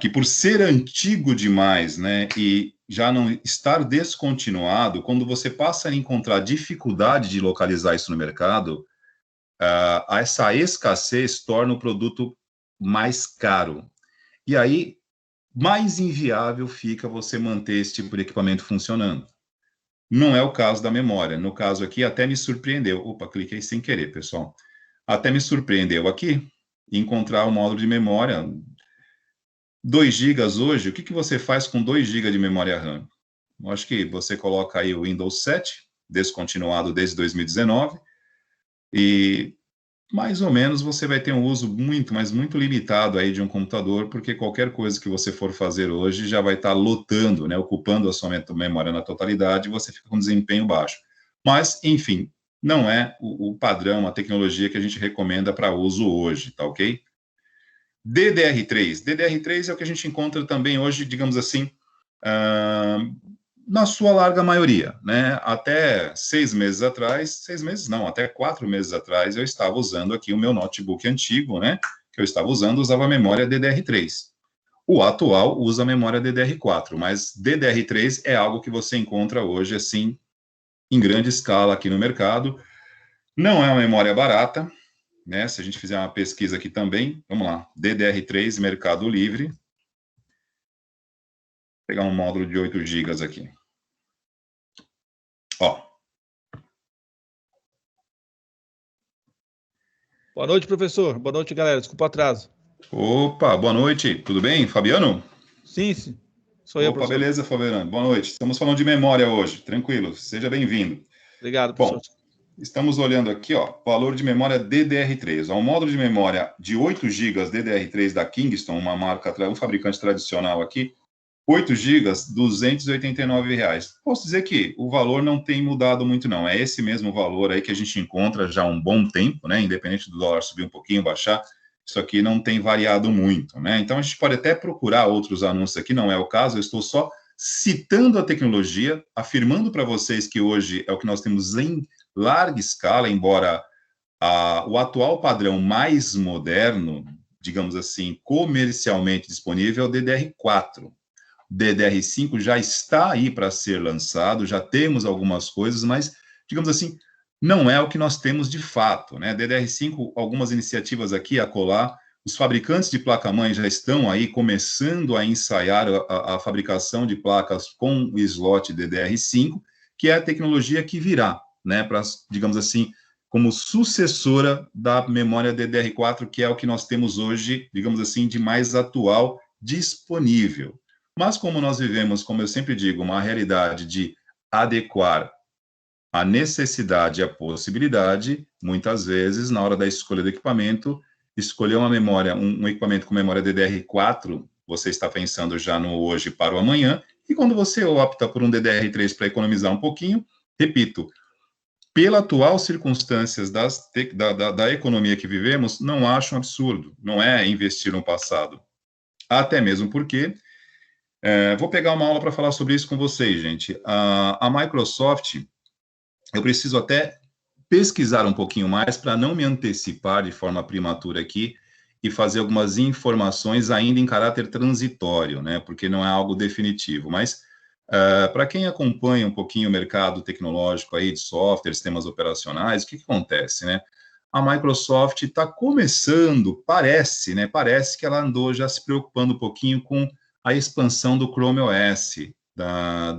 que por ser antigo demais, né, e já não estar descontinuado, quando você passa a encontrar dificuldade de localizar isso no mercado, essa escassez torna o produto mais caro. E aí, mais inviável fica você manter esse tipo de equipamento funcionando. Não é o caso da memória. No caso aqui, até me surpreendeu. Opa, cliquei sem querer, pessoal. Até me surpreendeu aqui encontrar o módulo de memória 2 GB hoje. O que você faz com 2 GB de memória RAM? Eu acho que você coloca aí o Windows 7, descontinuado desde 2019, e mais ou menos você vai ter um uso muito, mas muito limitado aí de um computador, porque qualquer coisa que você for fazer hoje já vai estar lotando, né, ocupando a sua memória na totalidade, e você fica com desempenho baixo. Mas, enfim, não é o padrão, a tecnologia que a gente recomenda para uso hoje, tá ok? DDR3. DDR3 é o que a gente encontra também hoje, digamos assim, na sua larga maioria, né? Até 6 meses atrás, 6 meses não, até 4 meses atrás, eu estava usando aqui o meu notebook antigo, né? Que eu estava usando, usava a memória DDR3. O atual usa a memória DDR4, mas DDR3 é algo que você encontra hoje, assim, em grande escala aqui no mercado. Não é uma memória barata, né? Se a gente fizer uma pesquisa aqui também, vamos lá, DDR3, Mercado Livre. Vou pegar um módulo de 8 GB aqui. Ó. Boa noite, professor. Boa noite, galera. Desculpa o atraso. Opa, boa noite. Tudo bem, Fabiano? Sim. Sou eu, Opa, professor. beleza, Fabiano. Boa noite. Estamos falando de memória hoje. Tranquilo, seja bem-vindo. Obrigado, professor. Bom, estamos olhando aqui, ó, valor de memória DDR3. Um módulo de memória de 8 GB DDR3 da Kingston, uma marca, um fabricante tradicional aqui, 8 GB, R$ 289. Posso dizer que o valor não tem mudado muito, não. É esse mesmo valor aí que a gente encontra já há um bom tempo, né? Independente do dólar subir um pouquinho, baixar, isso aqui não tem variado muito, né? Então a gente pode até procurar outros anúncios aqui, não é o caso, eu estou só citando a tecnologia, afirmando para vocês que hoje é o que nós temos em larga escala, embora o atual padrão mais moderno, digamos assim, comercialmente disponível é o DDR4. DDR5 já está aí para ser lançado, já temos algumas coisas, mas, digamos assim, não é o que nós temos de fato, né? DDR5, algumas iniciativas aqui a colar, os fabricantes de placa-mãe já estão aí começando a ensaiar a fabricação de placas com o slot DDR5, que é a tecnologia que virá, né, para, digamos assim, como sucessora da memória DDR4, que é o que nós temos hoje, digamos assim, de mais atual disponível. Mas como nós vivemos, como eu sempre digo, uma realidade de adequar a necessidade e a possibilidade, muitas vezes, na hora da escolha do equipamento, escolher uma memória, um equipamento com memória DDR4, você está pensando já no hoje para o amanhã, e quando você opta por um DDR3 para economizar um pouquinho, repito, pela atual circunstâncias da economia que vivemos, não acho um absurdo, não é investir no passado. Até mesmo porque, vou pegar uma aula para falar sobre isso com vocês, gente. A Microsoft, eu preciso até pesquisar um pouquinho mais para não me antecipar de forma prematura aqui e fazer algumas informações ainda em caráter transitório, né? Porque não é algo definitivo. Mas para quem acompanha um pouquinho o mercado tecnológico aí de software, sistemas operacionais, o que acontece, né? A Microsoft está começando, parece, né? Parece que ela andou já se preocupando um pouquinho com a expansão do Chrome OS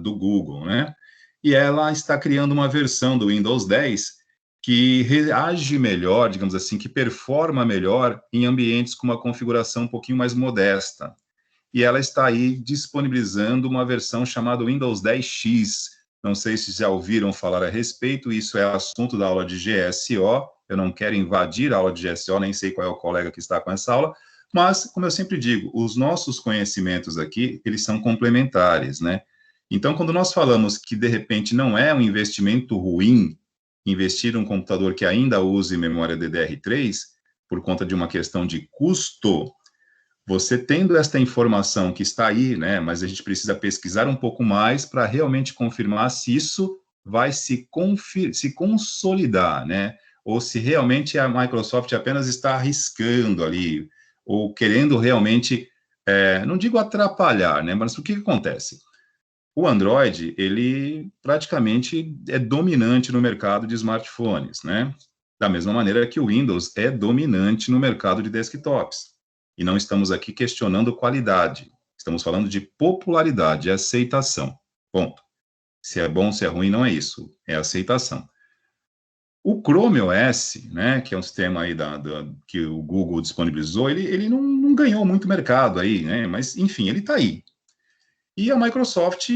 do Google, né? E ela está criando uma versão do Windows 10 que reage melhor, digamos assim, que performa melhor em ambientes com uma configuração um pouquinho mais modesta. E ela está aí disponibilizando uma versão chamada Windows 10X. Não sei se já ouviram falar a respeito, isso é assunto da aula de GSO. Eu não quero invadir a aula de GSO, nem sei qual é o colega que está com essa aula, mas, como eu sempre digo, os nossos conhecimentos aqui, eles são complementares, né? Então, quando nós falamos que, de repente, não é um investimento ruim investir em um computador que ainda use memória DDR3, por conta de uma questão de custo, você tendo esta informação que está aí, né, mas a gente precisa pesquisar um pouco mais para realmente confirmar se isso vai se consolidar, né, ou se realmente a Microsoft apenas está arriscando ali, ou querendo realmente, não digo atrapalhar, né, mas o que acontece? O Android, ele praticamente é dominante no mercado de smartphones, né? Da mesma maneira que o Windows é dominante no mercado de desktops. E não estamos aqui questionando qualidade, estamos falando de popularidade, aceitação. Ponto. Se é bom, se é ruim, não é isso, é aceitação. O Chrome OS, né, que é um sistema aí que o Google disponibilizou, ele não ganhou muito mercado aí, né? Mas, enfim, ele está aí. E a Microsoft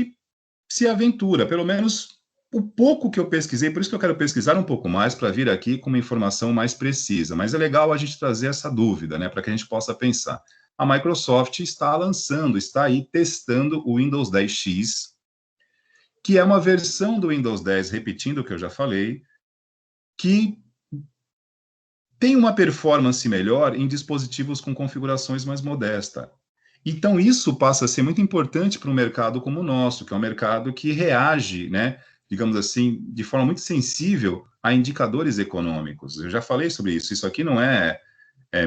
se aventura, pelo menos o pouco que eu pesquisei, por isso que eu quero pesquisar um pouco mais para vir aqui com uma informação mais precisa, mas é legal a gente trazer essa dúvida, né, para que a gente possa pensar. A Microsoft está lançando, está aí testando o Windows 10X, que é uma versão do Windows 10, repetindo o que eu já falei, que tem uma performance melhor em dispositivos com configurações mais modestas. Então, isso passa a ser muito importante para um mercado como o nosso, que é um mercado que reage, né, digamos assim, de forma muito sensível a indicadores econômicos. Eu já falei sobre isso. Isso aqui não é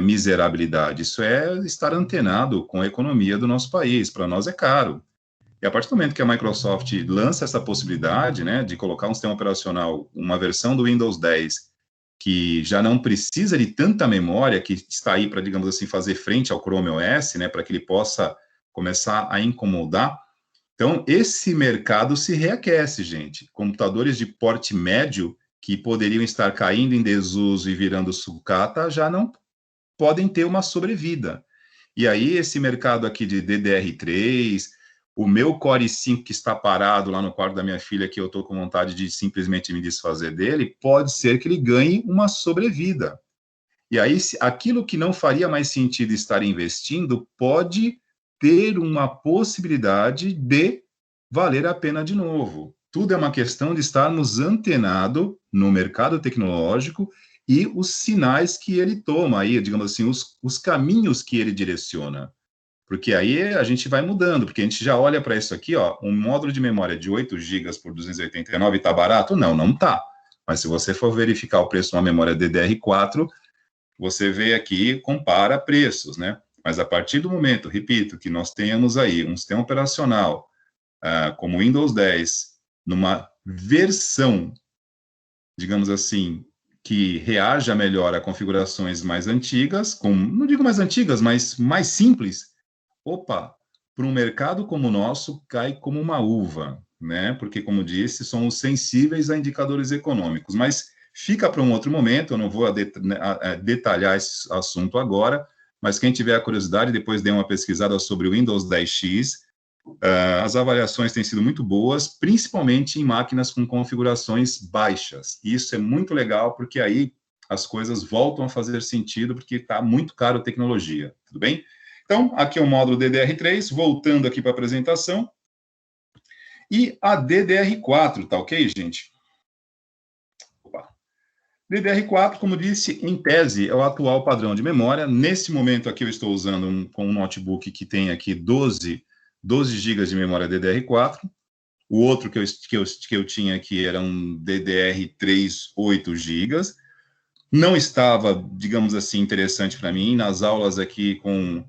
miserabilidade, isso é estar antenado com a economia do nosso país. Para nós é caro. E a partir do momento que a Microsoft lança essa possibilidade, né, de colocar um sistema operacional, uma versão do Windows 10, que já não precisa de tanta memória, que está aí para, digamos assim, fazer frente ao Chrome OS, né, para que ele possa começar a incomodar. Então, esse mercado se reaquece, gente. Computadores de porte médio, que poderiam estar caindo em desuso e virando sucata, já não podem ter uma sobrevida. E aí, esse mercado aqui de DDR3, o meu Core i5 que está parado lá no quarto da minha filha, que eu estou com vontade de simplesmente me desfazer dele, pode ser que ele ganhe uma sobrevida. E aí, aquilo que não faria mais sentido estar investindo, pode ter uma possibilidade de valer a pena de novo. Tudo é uma questão de estarmos antenados no mercado tecnológico e os sinais que ele toma aí, digamos assim, os caminhos que ele direciona. Porque aí a gente vai mudando, porque a gente já olha para isso aqui, ó, um módulo de memória de 8 GB por 289 está barato? Não, não está. Mas se você for verificar o preço de uma memória DDR4, você vê aqui, compara preços, né? Mas a partir do momento, repito, que nós tenhamos aí um sistema operacional como o Windows 10, numa versão, digamos assim, que reaja melhor a configurações mais antigas, não digo mais antigas, mas mais simples, opa, para um mercado como o nosso, cai como uma uva, né? Porque, como disse, somos sensíveis a indicadores econômicos. Mas fica para um outro momento, eu não vou detalhar esse assunto agora, mas quem tiver a curiosidade, depois dê uma pesquisada sobre o Windows 10X, as avaliações têm sido muito boas, principalmente em máquinas com configurações baixas. E isso é muito legal, porque aí as coisas voltam a fazer sentido, porque está muito caro a tecnologia, tudo bem? Então, aqui é o módulo DDR3, voltando aqui para a apresentação. E a DDR4, tá ok, gente? Opa. DDR4, como disse, em tese, é o atual padrão de memória. Nesse momento aqui eu estou usando com um notebook que tem aqui 12 GB de memória DDR4. O outro que eu tinha aqui era um DDR3, 8 GB. Não estava, digamos assim, interessante para mim. Nas aulas aqui com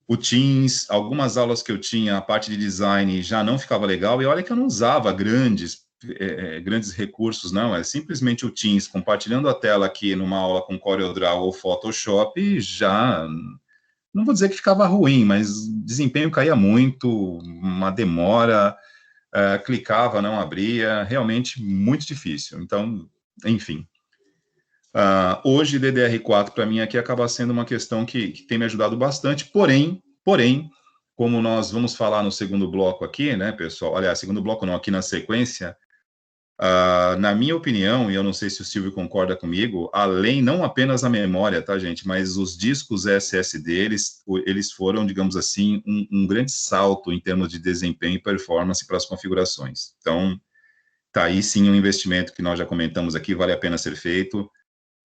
o Teams, algumas aulas que eu tinha, a parte de design já não ficava legal. E olha que eu não usava grandes recursos, não. É simplesmente o Teams compartilhando a tela aqui numa aula com CorelDRAW ou Photoshop, já... Não vou dizer que ficava ruim, mas desempenho caía muito, uma demora, clicava, não abria, realmente muito difícil. Então, enfim. Hoje, DDR4, para mim, aqui acaba sendo uma questão que tem me ajudado bastante, porém, como nós vamos falar no segundo bloco aqui, né, pessoal? Aliás, segundo bloco não, aqui na sequência, na minha opinião, e eu não sei se o Silvio concorda comigo, além, não apenas a memória, tá, gente, mas os discos SSD, eles foram, digamos assim, um grande salto em termos de desempenho e performance para as configurações. Então, tá aí sim um investimento que nós já comentamos aqui, vale a pena ser feito,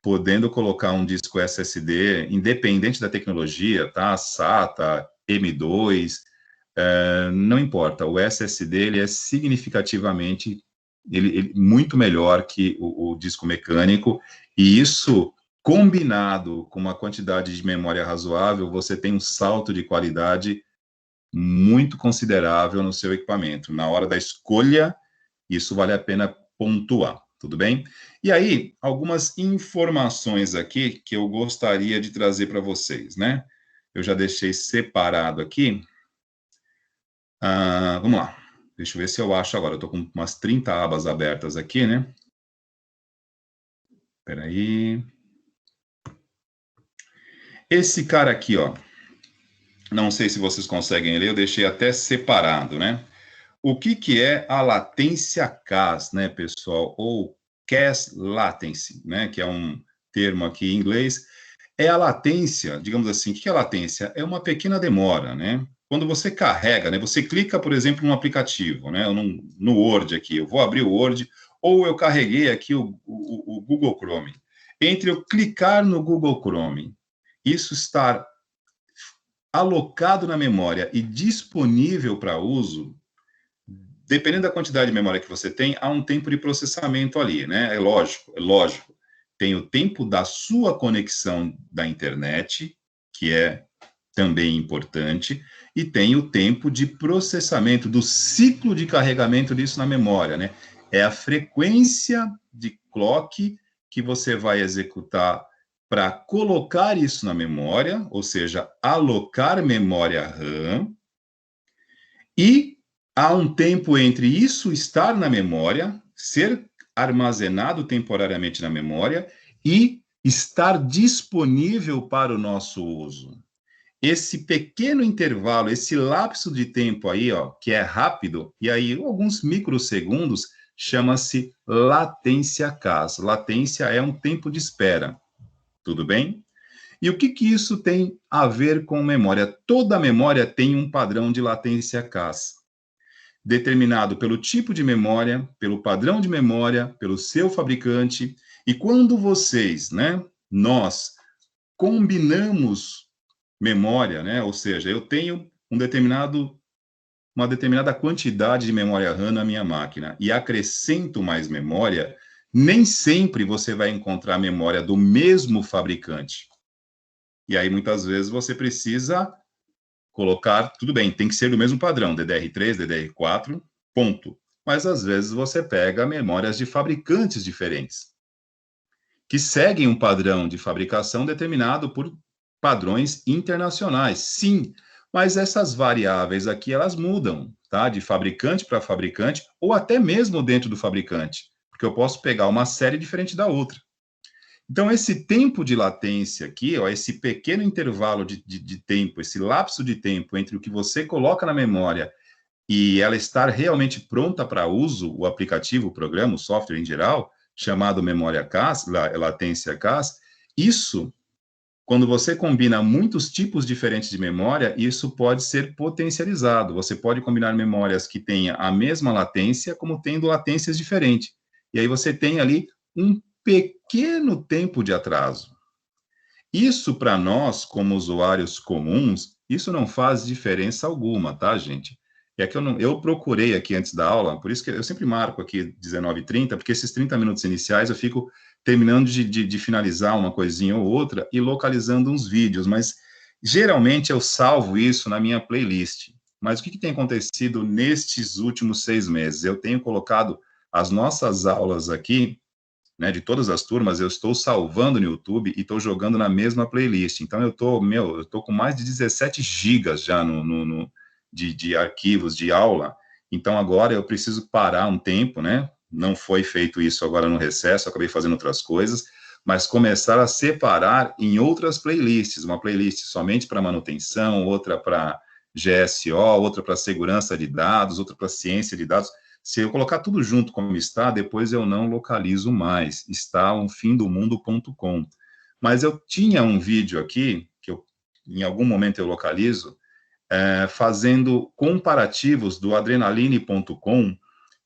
podendo colocar um disco SSD, independente da tecnologia, tá, SATA, M2, não importa, o SSD, ele é significativamente ele muito melhor que o disco mecânico, e isso, combinado com uma quantidade de memória razoável, você tem um salto de qualidade muito considerável no seu equipamento. Na hora da escolha, isso vale a pena pontuar, tudo bem? E aí, algumas informações aqui que eu gostaria de trazer para vocês, né? Eu já deixei separado aqui. Vamos lá. Deixa eu ver se eu acho agora. Eu estou com umas 30 abas abertas aqui, né? Espera aí. Esse cara aqui, ó. Não sei se vocês conseguem ler, eu deixei até separado, né? O que é a latência CAS, né, pessoal? Ou Cache Latency, né? Que é um termo aqui em inglês. É a latência, digamos assim. O que é a latência? É uma pequena demora, né? Quando você carrega, né? Você clica, por exemplo, num aplicativo, né? No Word aqui, eu vou abrir o Word, ou eu carreguei aqui o Google Chrome. Entre eu clicar no Google Chrome, isso estar alocado na memória e disponível para uso, dependendo da quantidade de memória que você tem, há um tempo de processamento ali, né? É lógico. Tem o tempo da sua conexão da internet, que é também importante, e tem o tempo de processamento, do ciclo de carregamento disso na memória, né? É a frequência de clock que você vai executar para colocar isso na memória, ou seja, alocar memória RAM, e há um tempo entre isso estar na memória, ser armazenado temporariamente na memória e estar disponível para o nosso uso. Esse pequeno intervalo, esse lapso de tempo aí, ó, que é rápido, e aí alguns microsegundos, chama-se latência CAS. Latência é um tempo de espera, tudo bem? E o que isso tem a ver com memória? Toda memória tem um padrão de latência CAS, determinado pelo tipo de memória, pelo padrão de memória, pelo seu fabricante. E quando vocês, né, nós combinamos memória, né, ou seja, eu tenho uma determinada quantidade de memória RAM na minha máquina e acrescento mais memória, nem sempre você vai encontrar memória do mesmo fabricante. E aí, muitas vezes, você precisa colocar, tudo bem, tem que ser do mesmo padrão, DDR3, DDR4, ponto. Mas, às vezes, você pega memórias de fabricantes diferentes, que seguem um padrão de fabricação determinado por padrões internacionais. Sim, mas essas variáveis aqui, elas mudam, tá? De fabricante para fabricante, ou até mesmo dentro do fabricante, porque eu posso pegar uma série diferente da outra. Então, esse tempo de latência aqui, ó, esse pequeno intervalo de tempo, esse lapso de tempo entre o que você coloca na memória e ela estar realmente pronta para uso, o aplicativo, o programa, o software em geral, chamado memória CAS, latência CAS, isso, quando você combina muitos tipos diferentes de memória, isso pode ser potencializado. Você pode combinar memórias que tenham a mesma latência, como tendo latências diferentes. E aí você tem ali um pequeno tempo de atraso. Isso, para nós, como usuários comuns, isso não faz diferença alguma, tá, gente? É que eu procurei aqui antes da aula, por isso que eu sempre marco aqui 19h30, porque esses 30 minutos iniciais eu fico terminando de finalizar uma coisinha ou outra e localizando uns vídeos, mas geralmente eu salvo isso na minha playlist. Mas o que tem acontecido nestes últimos 6 meses? Eu tenho colocado as nossas aulas aqui, né, de todas as turmas, eu estou salvando no YouTube e estou jogando na mesma playlist. Então, eu estou com mais de 17 gigas já de arquivos de aula. Então, agora eu preciso parar um tempo, né? Não foi feito isso agora no recesso, acabei fazendo outras coisas, mas começar a separar em outras playlists, uma playlist somente para manutenção, outra para GSO, outra para segurança de dados, outra para ciência de dados. Se eu colocar tudo junto como está, depois eu não localizo mais. Está umfimdomundo.com. Mas eu tinha um vídeo aqui, que em algum momento eu localizo, fazendo comparativos do adrenaline.com,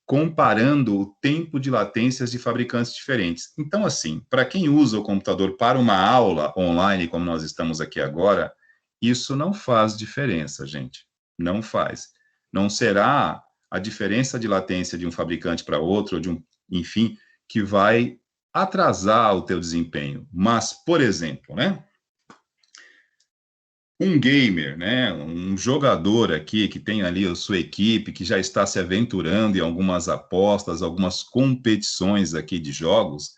comparando o tempo de latências de fabricantes diferentes. Então, assim, para quem usa o computador para uma aula online, como nós estamos aqui agora, isso não faz diferença, gente. Não faz. Não será a diferença de latência de um fabricante para outro, ou enfim, que vai atrasar o teu desempenho. Mas, por exemplo, né? Um gamer, né, um jogador aqui que tem ali a sua equipe, que já está se aventurando em algumas apostas, algumas competições aqui de jogos,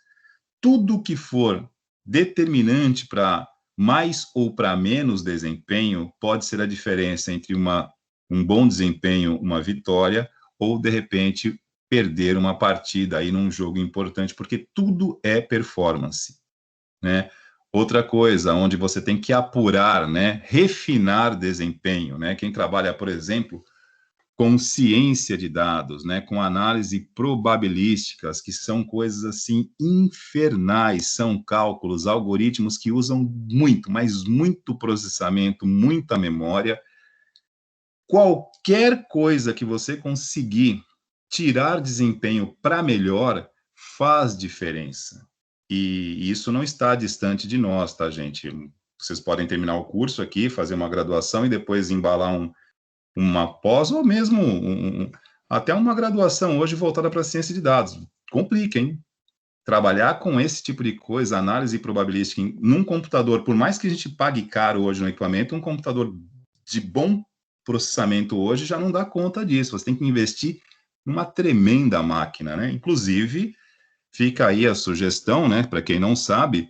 tudo que for determinante para mais ou para menos desempenho pode ser a diferença entre um bom desempenho, uma vitória, ou, de repente, perder uma partida aí num jogo importante, porque tudo é performance, né? Outra coisa, onde você tem que apurar, né, refinar desempenho, né? Quem trabalha, por exemplo, com ciência de dados, né, com análise probabilísticas, que são coisas assim infernais, são cálculos, algoritmos que usam muito, mas muito processamento, muita memória. Qualquer coisa que você conseguir tirar desempenho para melhor faz diferença. E isso não está distante de nós, tá, gente? Vocês podem terminar o curso aqui, fazer uma graduação e depois embalar uma pós ou mesmo até uma graduação hoje voltada para a ciência de dados. Complica, hein? Trabalhar com esse tipo de coisa, análise probabilística, num computador, por mais que a gente pague caro hoje no equipamento, um computador de bom processamento hoje já não dá conta disso. Você tem que investir numa tremenda máquina, né? Inclusive, fica aí a sugestão, né? Para quem não sabe,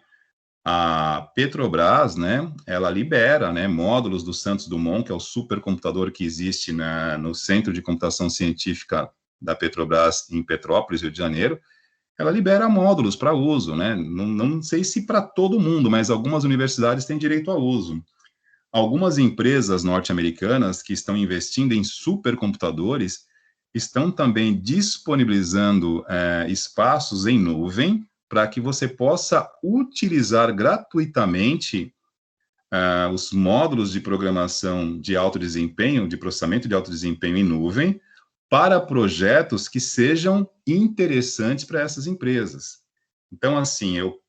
a Petrobras, né, ela libera, né, módulos do Santos Dumont, que é o supercomputador que existe no Centro de Computação Científica da Petrobras em Petrópolis, Rio de Janeiro. Ela libera módulos para uso, né? Não sei se para todo mundo, mas algumas universidades têm direito a uso. Algumas empresas norte-americanas que estão investindo em supercomputadores estão também disponibilizando espaços em nuvem para que você possa utilizar gratuitamente os módulos de programação de alto desempenho, de processamento de alto desempenho em nuvem, para projetos que sejam interessantes para essas empresas. Então, assim, eu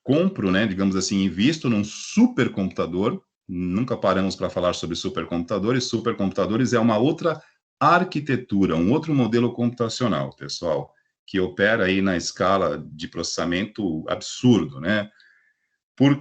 compro, né, digamos assim, invisto num supercomputador, nunca paramos para falar sobre supercomputadores. Supercomputadores é uma outra arquitetura, um outro modelo computacional, pessoal, que opera aí na escala de processamento absurdo, né? Por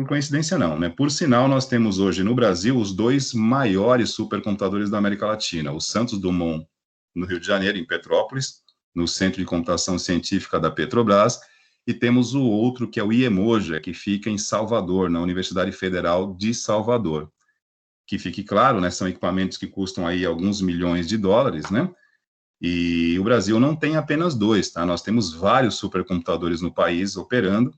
coincidência não, né? Por sinal, nós temos hoje no Brasil os dois maiores supercomputadores da América Latina, o Santos Dumont, no Rio de Janeiro, em Petrópolis, no Centro de Computação Científica da Petrobras, e temos o outro, que é o IEMOJA, que fica em Salvador, na Universidade Federal de Salvador. Que fique claro, né, são equipamentos que custam aí alguns milhões de dólares, né? E o Brasil não tem apenas dois, tá? Nós temos vários supercomputadores no país operando,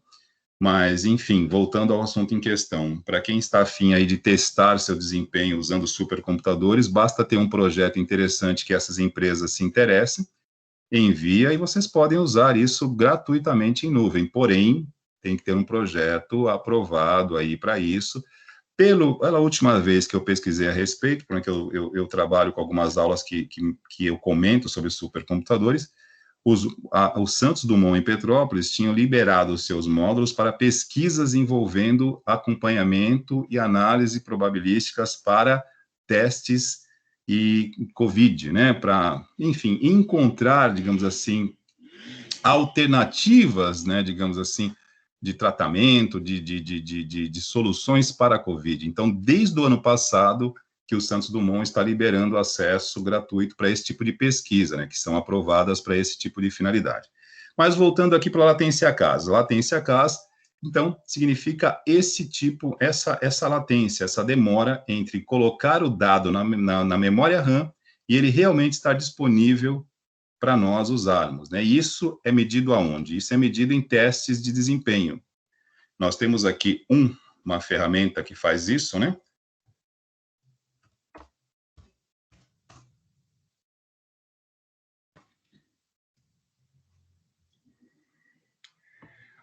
mas, enfim, voltando ao assunto em questão, para quem está afim aí de testar seu desempenho usando supercomputadores, basta ter um projeto interessante que essas empresas se interessem, envia e vocês podem usar isso gratuitamente em nuvem, porém, tem que ter um projeto aprovado aí para isso. Pela última vez que eu pesquisei a respeito, porque eu trabalho com algumas aulas que eu comento sobre supercomputadores, o Santos Dumont em Petrópolis tinham liberado os seus módulos para pesquisas envolvendo acompanhamento e análise probabilísticas para testes e COVID, né, para, enfim, encontrar, digamos assim, alternativas, né, digamos assim, de tratamento, de soluções para a COVID. Então, desde o ano passado, que o Santos Dumont está liberando acesso gratuito para esse tipo de pesquisa, né, que são aprovadas para esse tipo de finalidade. Mas voltando aqui para a latência CAS. Latência CAS, então, significa esse tipo, essa latência, essa demora entre colocar o dado na memória RAM e ele realmente estar disponível para nós usarmos, né? Isso é medido aonde? Isso é medido em testes de desempenho. Nós temos aqui uma ferramenta que faz isso, né?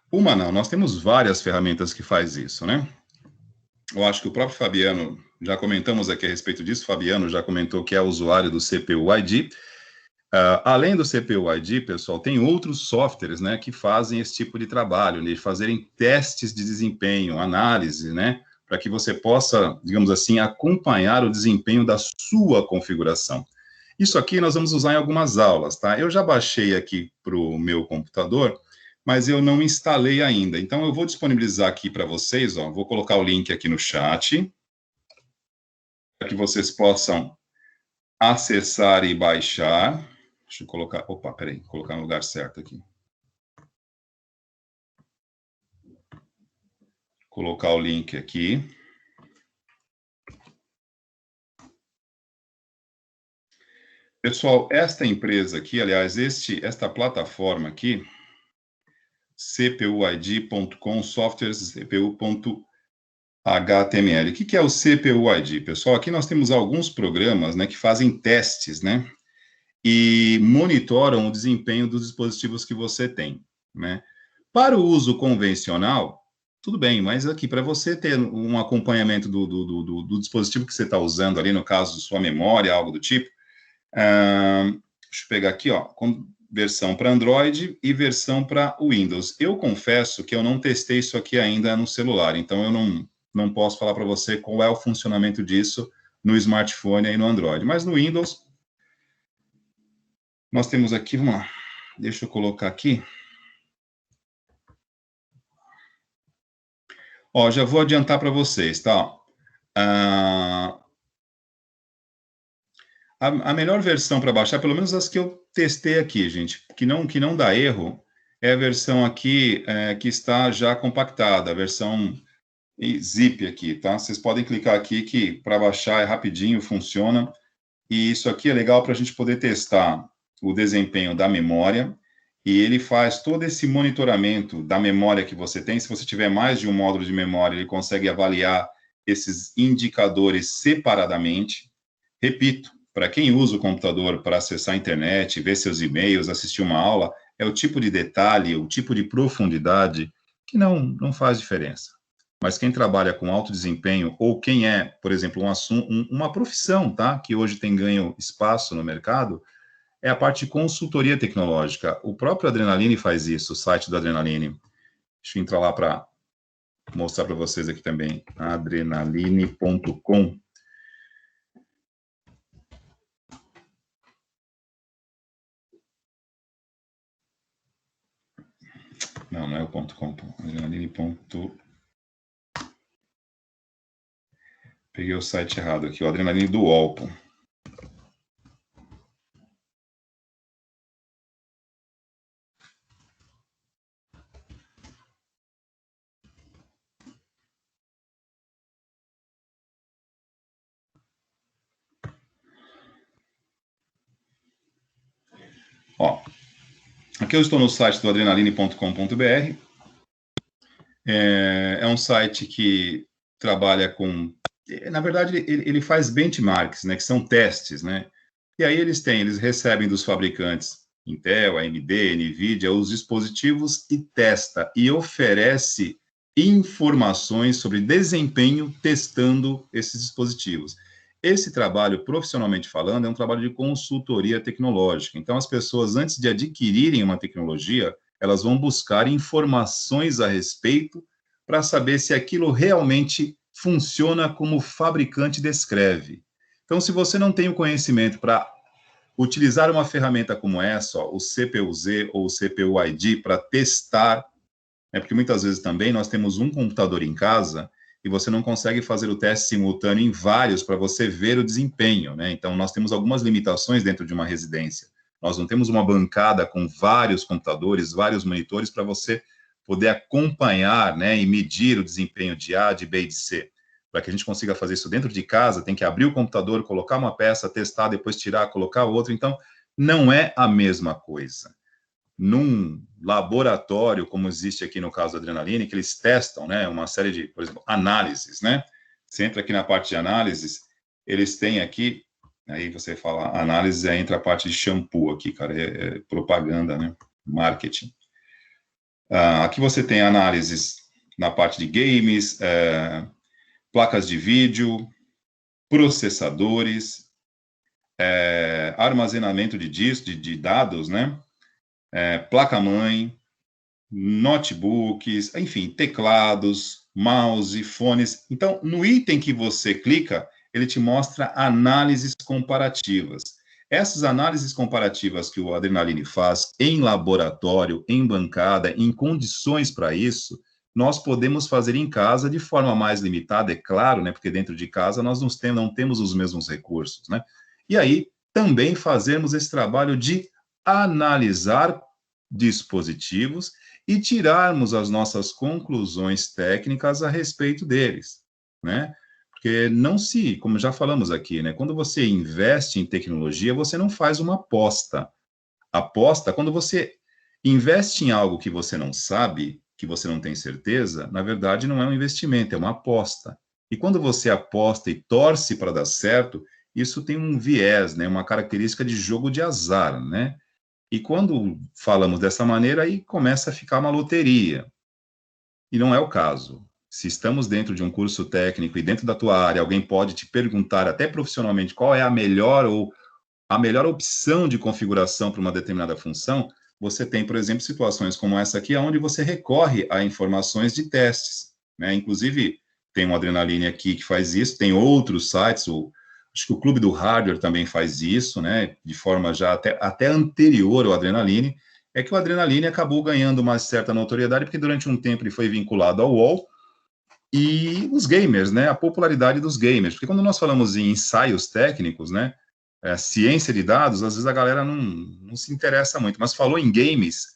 Uma não, nós temos várias ferramentas que faz isso, né? Eu acho que o próprio Fabiano, já comentamos aqui a respeito disso, Fabiano já comentou que é usuário do CPU-ID. Além do CPU-ID, pessoal, tem outros softwares, né, que fazem esse tipo de trabalho, de fazerem testes de desempenho, análise, né, para que você possa, digamos assim, acompanhar o desempenho da sua configuração. Isso aqui nós vamos usar em algumas aulas, tá? Eu já baixei aqui para o meu computador, mas eu não instalei ainda. Então, eu vou disponibilizar aqui para vocês, ó, vou colocar o link aqui no chat, para que vocês possam acessar e baixar. Deixa eu colocar, opa, peraí, colocar no lugar certo aqui. Colocar o link aqui. Pessoal, esta empresa aqui, aliás, esta plataforma aqui, cpuid.com, softwares cpu.html. O que é o CPUID? Pessoal, aqui nós temos alguns programas, né, que fazem testes, né, e monitoram o desempenho dos dispositivos que você tem, né. Para o uso convencional, tudo bem, mas aqui, para você ter um acompanhamento do dispositivo que você está usando ali, no caso, sua memória, algo do tipo, deixa eu pegar aqui, ó, com versão para Android e versão para Windows. Eu confesso que eu não testei isso aqui ainda no celular, então eu não posso falar para você qual é o funcionamento disso no smartphone e no Android. Mas no Windows, nós temos aqui, vamos lá, deixa eu colocar aqui. Ó, já vou adiantar para vocês, tá? A melhor versão para baixar, pelo menos as que eu testei aqui, gente, que não dá erro, é a versão aqui que está já compactada, a versão zip aqui, tá? Vocês podem clicar aqui que para baixar é rapidinho, funciona. E isso aqui é legal para a gente poder testar o desempenho da memória. E ele faz todo esse monitoramento da memória que você tem. Se você tiver mais de um módulo de memória, ele consegue avaliar esses indicadores separadamente. Repito, para quem usa o computador para acessar a internet, ver seus e-mails, assistir uma aula, é o tipo de detalhe, o tipo de profundidade que não faz diferença. Mas quem trabalha com alto desempenho, ou quem é, por exemplo, uma profissão, tá, que hoje tem ganho espaço no mercado, é a parte de consultoria tecnológica. O próprio Adrenaline faz isso, o site do Adrenaline. Deixa eu entrar lá para mostrar para vocês aqui também, adrenaline.com. Não é o .com, adrenaline. Peguei o site errado aqui, o Adrenaline do UOL. Aqui eu estou no site do adrenaline.com.br. É um site que trabalha com... Na verdade, ele faz benchmarks, né, que são testes, né? E aí eles recebem dos fabricantes Intel, AMD, NVIDIA, os dispositivos e testa e oferece informações sobre desempenho testando esses dispositivos. Esse trabalho, profissionalmente falando, é um trabalho de consultoria tecnológica. Então, as pessoas, antes de adquirirem uma tecnologia, elas vão buscar informações a respeito para saber se aquilo realmente funciona como o fabricante descreve. Então, se você não tem o conhecimento para utilizar uma ferramenta como essa, ó, o CPU-Z ou o CPU-ID, para testar, né, porque muitas vezes também nós temos um computador em casa e você não consegue fazer o teste simultâneo em vários para você ver o desempenho, né? Então, nós temos algumas limitações dentro de uma residência. Nós não temos uma bancada com vários computadores, vários monitores para você poder acompanhar, né, e medir o desempenho de A, de B e de C. Para que a gente consiga fazer isso dentro de casa, tem que abrir o computador, colocar uma peça, testar, depois tirar, colocar outra. Então, não é a mesma coisa. Num laboratório, como existe aqui no caso da Adrenaline, que eles testam, né, uma série de, por exemplo, análises, né? Você entra aqui na parte de análises, eles têm aqui, aí você fala análise, aí entra a parte de shampoo aqui, cara, é propaganda, né? Marketing. Aqui você tem análises na parte de games, placas de vídeo, processadores, armazenamento de discos, de dados, né? Placa-mãe, notebooks, enfim, teclados, mouse, fones. Então, no item que você clica, ele te mostra análises comparativas. Essas análises comparativas que o Adrenaline faz em laboratório, em bancada, em condições para isso, nós podemos fazer em casa de forma mais limitada, é claro, né? Porque dentro de casa nós não temos os mesmos recursos, né? E aí, também fazemos esse trabalho de analisar dispositivos e tirarmos as nossas conclusões técnicas a respeito deles, né? Porque não se, como já falamos aqui, né? Quando você investe em tecnologia, você não faz uma aposta. Aposta, quando você investe em algo que você não sabe, que você não tem certeza, na verdade não é um investimento, é uma aposta. E quando você aposta e torce para dar certo, isso tem um viés, né? Uma característica de jogo de azar, né? E quando falamos dessa maneira, aí começa a ficar uma loteria. E não é o caso. Se estamos dentro de um curso técnico e dentro da tua área, alguém pode te perguntar até profissionalmente qual é a melhor ou a melhor opção de configuração para uma determinada função, você tem, por exemplo, situações como essa aqui, onde você recorre a informações de testes, né? Inclusive, tem um Adrenaline aqui que faz isso, tem outros sites, acho que o Clube do Hardware também faz isso, né? De forma já até anterior ao Adrenaline, é que o Adrenaline acabou ganhando uma certa notoriedade, porque durante um tempo ele foi vinculado ao UOL, e os gamers, né? A popularidade dos gamers, porque quando nós falamos em ensaios técnicos, né? Ciência de dados, às vezes a galera não se interessa muito, mas falou em games,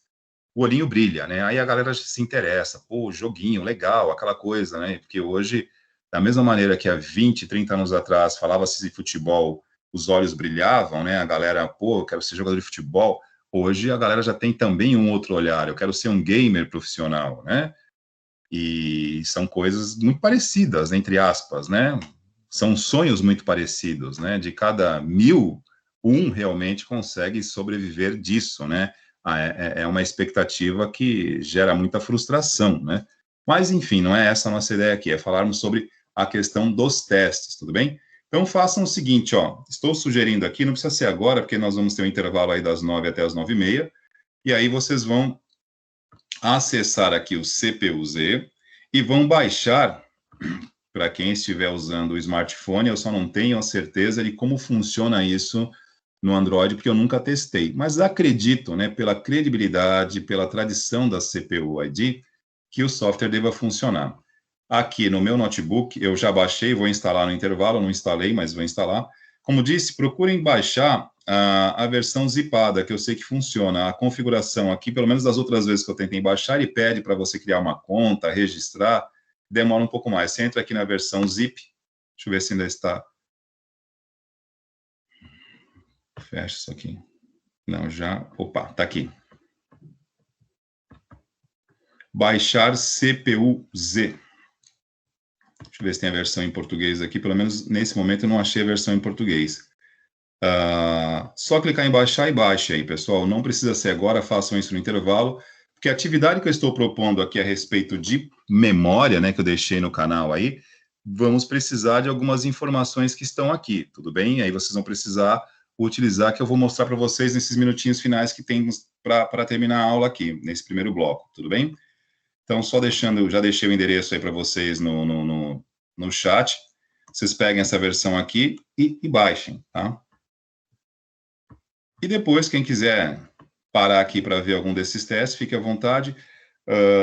o olhinho brilha, né? Aí a galera se interessa, pô, joguinho, legal, aquela coisa, né? Porque hoje, da mesma maneira que há 20, 30 anos atrás falava-se de futebol, os olhos brilhavam, né? A galera, pô, eu quero ser jogador de futebol. Hoje a galera já tem também um outro olhar, eu quero ser um gamer profissional, né? E são coisas muito parecidas, entre aspas, né? São sonhos muito parecidos, né? De cada 1000, um realmente consegue sobreviver disso, né? É uma expectativa que gera muita frustração, né? Mas, enfim, não é essa a nossa ideia aqui, é falarmos sobre a questão dos testes, tudo bem? Então, façam o seguinte, ó, estou sugerindo aqui, não precisa ser agora, porque nós vamos ter um intervalo aí das 9 até as 9h30, e aí vocês vão acessar aqui o CPU-Z e vão baixar, para quem estiver usando o smartphone, eu só não tenho a certeza de como funciona isso no Android, porque eu nunca testei. Mas acredito, né, pela credibilidade, pela tradição da CPU-ID, que o software deva funcionar. Aqui no meu notebook, eu já baixei, vou instalar no intervalo, não instalei, mas vou instalar. Como disse, procurem baixar a versão zipada, que eu sei que funciona. A configuração aqui, pelo menos das outras vezes que eu tentei baixar, ele pede para você criar uma conta, registrar, demora um pouco mais. Você entra aqui na versão zip, deixa eu ver se ainda está. Fecha isso aqui. Não, já. Opa, tá aqui. baixar CPU-Z. Deixa eu ver se tem a versão em português aqui, pelo menos nesse momento eu não achei a versão em português. Só clicar em baixar e baixe aí, pessoal. Não precisa ser agora, façam isso no intervalo, porque a atividade que eu estou propondo aqui a respeito de memória, né, que eu deixei no canal aí, vamos precisar de algumas informações que estão aqui, tudo bem? Aí vocês vão precisar utilizar, que eu vou mostrar para vocês nesses minutinhos finais que tem para terminar a aula aqui, nesse primeiro bloco, tudo bem? Então, só deixando, já deixei o endereço aí para vocês no chat. Vocês peguem essa versão aqui e baixem, tá? E depois, quem quiser parar aqui para ver algum desses testes, fique à vontade.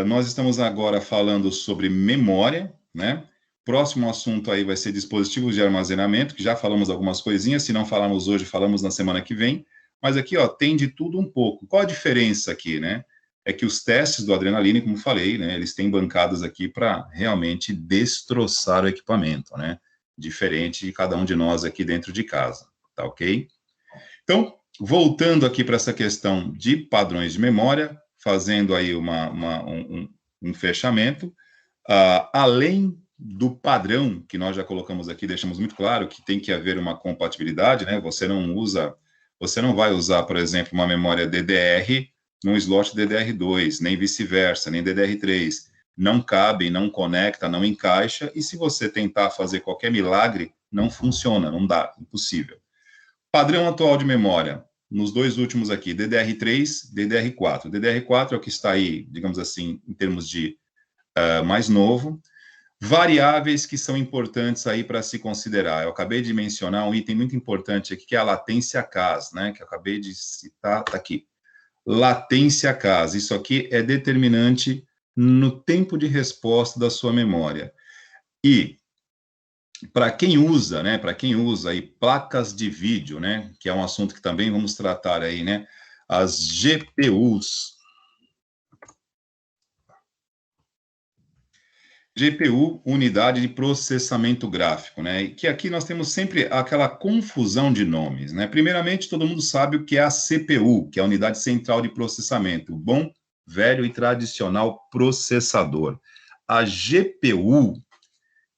Nós estamos agora falando sobre memória, né? Próximo assunto aí vai ser dispositivos de armazenamento, que já falamos algumas coisinhas. Se não falamos hoje, falamos na semana que vem. Mas aqui, ó, tem de tudo um pouco. Qual a diferença aqui, né? É que os testes do Adrenaline, como falei, né, eles têm bancadas aqui para realmente destroçar o equipamento, né? Diferente de cada um de nós aqui dentro de casa, tá ok? Então, voltando aqui para essa questão de padrões de memória, fazendo aí um fechamento, além do padrão que nós já colocamos aqui, deixamos muito claro que tem que haver uma compatibilidade, né? Você não vai usar, por exemplo, uma memória DDR num slot DDR2, nem vice-versa, nem DDR3. Não cabe, não conecta, não encaixa, e se você tentar fazer qualquer milagre, não funciona, não dá, impossível. Padrão atual de memória, nos dois últimos aqui, DDR3, DDR4. DDR4 é o que está aí, digamos assim, em termos de mais novo. Variáveis que são importantes aí para se considerar. Eu acabei de mencionar um item muito importante aqui, que é a latência CAS, né? Que eu acabei de citar, tá aqui. Latência CAS. Isso aqui é determinante no tempo de resposta da sua memória. E para quem usa, né? Para quem usa aí placas de vídeo, né? Que é um assunto que também vamos tratar aí, né? As GPUs. GPU, unidade de processamento gráfico, né? E que aqui nós temos sempre aquela confusão de nomes, né? Primeiramente, todo mundo sabe o que é a CPU, que é a unidade central de processamento, o bom, velho e tradicional processador. A GPU,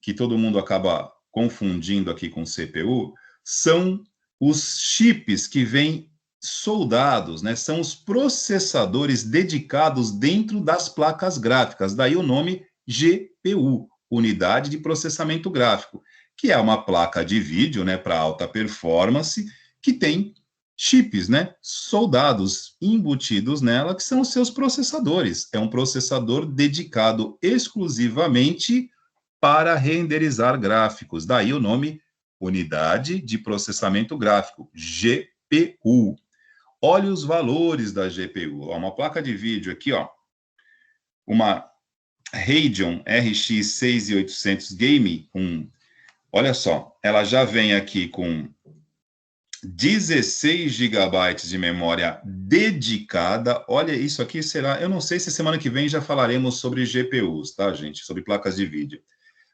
que todo mundo acaba confundindo aqui com CPU, são os chips que vêm soldados, né? São os processadores dedicados dentro das placas gráficas, daí o nome GPU, unidade de processamento gráfico, que é uma placa de vídeo, né, para alta performance, que tem chips, né, soldados embutidos nela, que são os seus processadores. É um processador dedicado exclusivamente para renderizar gráficos. Daí o nome unidade de processamento gráfico, GPU. Olha os valores da GPU. Uma placa de vídeo aqui, ó, uma Radeon RX 6800 Game, olha só, ela já vem aqui com 16 GB de memória dedicada. Olha, isso aqui será, eu não sei se semana que vem já falaremos sobre GPUs, tá, gente? Sobre placas de vídeo.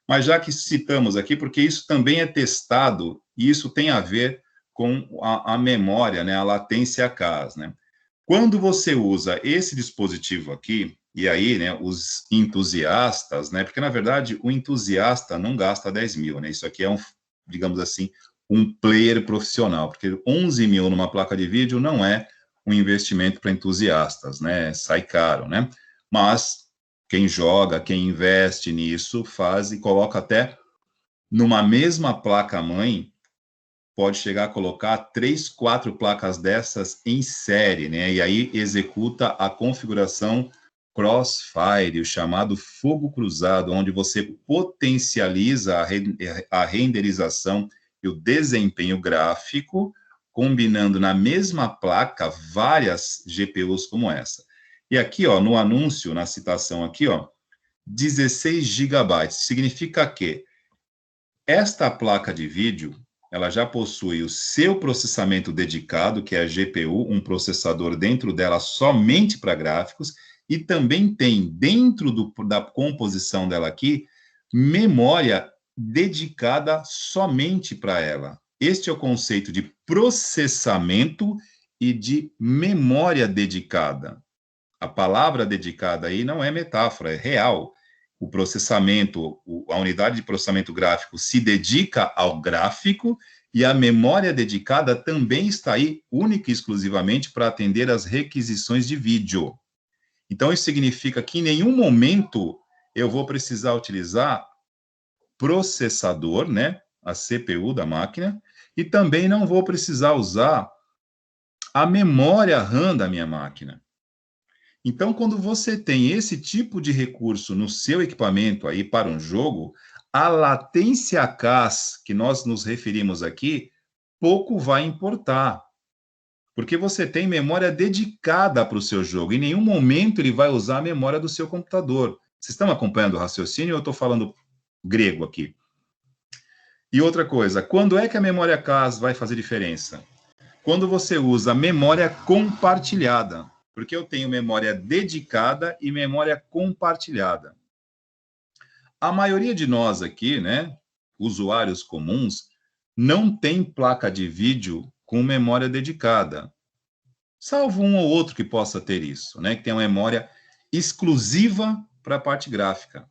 Mas já que citamos aqui, porque isso também é testado, e isso tem a ver com a memória, né, a latência CAS, né? Quando você usa esse dispositivo aqui, e aí, né, os entusiastas, né, porque na verdade o entusiasta não gasta 10 mil, né, isso aqui é digamos assim, um player profissional, porque 11 mil numa placa de vídeo não é um investimento para entusiastas, né, sai caro, né, mas quem joga, quem investe nisso, faz e coloca até numa mesma placa-mãe, pode chegar a colocar 3, 4 placas dessas em série, né? E aí executa a configuração Crossfire, o chamado fogo cruzado, onde você potencializa a renderização e o desempenho gráfico, combinando na mesma placa várias GPUs como essa. E aqui, ó, no anúncio, na citação aqui, ó, 16 GB, significa que esta placa de vídeo, ela já possui o seu processamento dedicado, que é a GPU, um processador dentro dela somente para gráficos, e também tem dentro da composição dela aqui, memória dedicada somente para ela. Este é o conceito de processamento e de memória dedicada. A palavra dedicada aí não é metáfora, é real. O processamento, a unidade de processamento gráfico se dedica ao gráfico e a memória dedicada também está aí única e exclusivamente para atender às requisições de vídeo. Então, isso significa que em nenhum momento eu vou precisar utilizar processador, né, a CPU da máquina, e também não vou precisar usar a memória RAM da minha máquina. Então, quando você tem esse tipo de recurso no seu equipamento aí para um jogo, a latência CAS, que nós nos referimos aqui, pouco vai importar. Porque você tem memória dedicada para o seu jogo. Em nenhum momento ele vai usar a memória do seu computador. Vocês estão acompanhando o raciocínio ou eu estou falando grego aqui? E outra coisa, quando é que a memória CAS vai fazer diferença? Quando você usa memória compartilhada. Porque eu tenho memória dedicada e memória compartilhada. A maioria de nós aqui, né, usuários comuns, não tem placa de vídeo com memória dedicada. Salvo um ou outro que possa ter isso, né, que tem uma memória exclusiva para a parte gráfica.